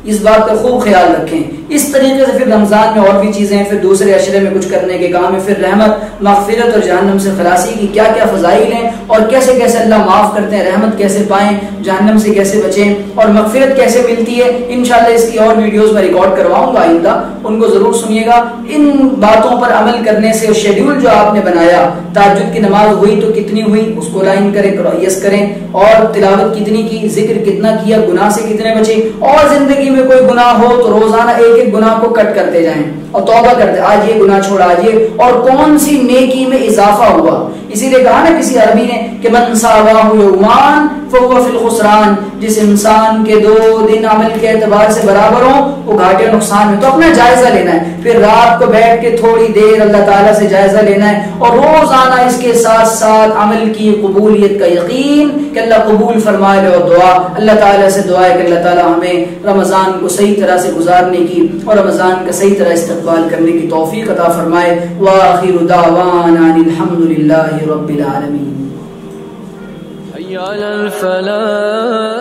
اس بات کا خوب خیال رکھیں. اس طریقے سے پھر رمضان میں اور بھی چیزیں ہیں, پھر دوسرے عشرے میں کچھ کرنے کے کام ہے, پھر رحمت مغفرت اور جہنم سے خلاصی کی کیا کیا فضائل ہیں اور کیسے کیسے اللہ معاف کرتے ہیں, رحمت کیسے پائیں, جہنم سے کیسے بچیں اور مغفرت کیسے ملتی ہے. انشاءاللہ اس کی اور ویڈیوز میں ریکارڈ کرواؤں گا آئندہ, ان کو ضرور سنیے گا. ان باتوں پر عمل کرنے سے شیڈیول جو آپ نے بنایا, تہجد کی نماز ہوئی تو کتنی ہوئی اس کو لائن کریں, یس کریں, اور تلاوت کتنی کی, ذکر کتنا کیا, گناہ سے کتنے بچے, اور زندگی میں کوئی گناہ ہو تو روزانہ ایک گناہ کو کٹ کرتے جائیں اور توبہ کرتے, آج یہ گناہ چھوڑا, آج یہ, اور کون سی نیکی میں اضافہ ہوا. اسی لیے کہا نا کسی عربی نے کہ من ساواہ یومان فهو فی الخسران, جس انسان کے 2 دن عمل کے اعتبار سے برابر ہوں وہ گھاٹے نقصان میں. تو اپنا جائزہ لینا ہے, پھر رات کو بیٹھ کے تھوڑی دیر اللہ تعالیٰ سے جائزہ لینا ہے, اور روزانہ اس کے ساتھ ساتھ عمل کی قبولیت کا یقین کہ اللہ قبول فرمائے, اور دعا اللہ تعالیٰ سے دعا ہے کہ اللہ تعالیٰ ہمیں رمضان کو صحیح طرح سے گزارنے کی اور رمضان کا صحیح طرح استقبال کرنے کی توفیق عطا فرمائے. وآخر دعوانا الحمد للہ رب العالمین. حي على الفلاح.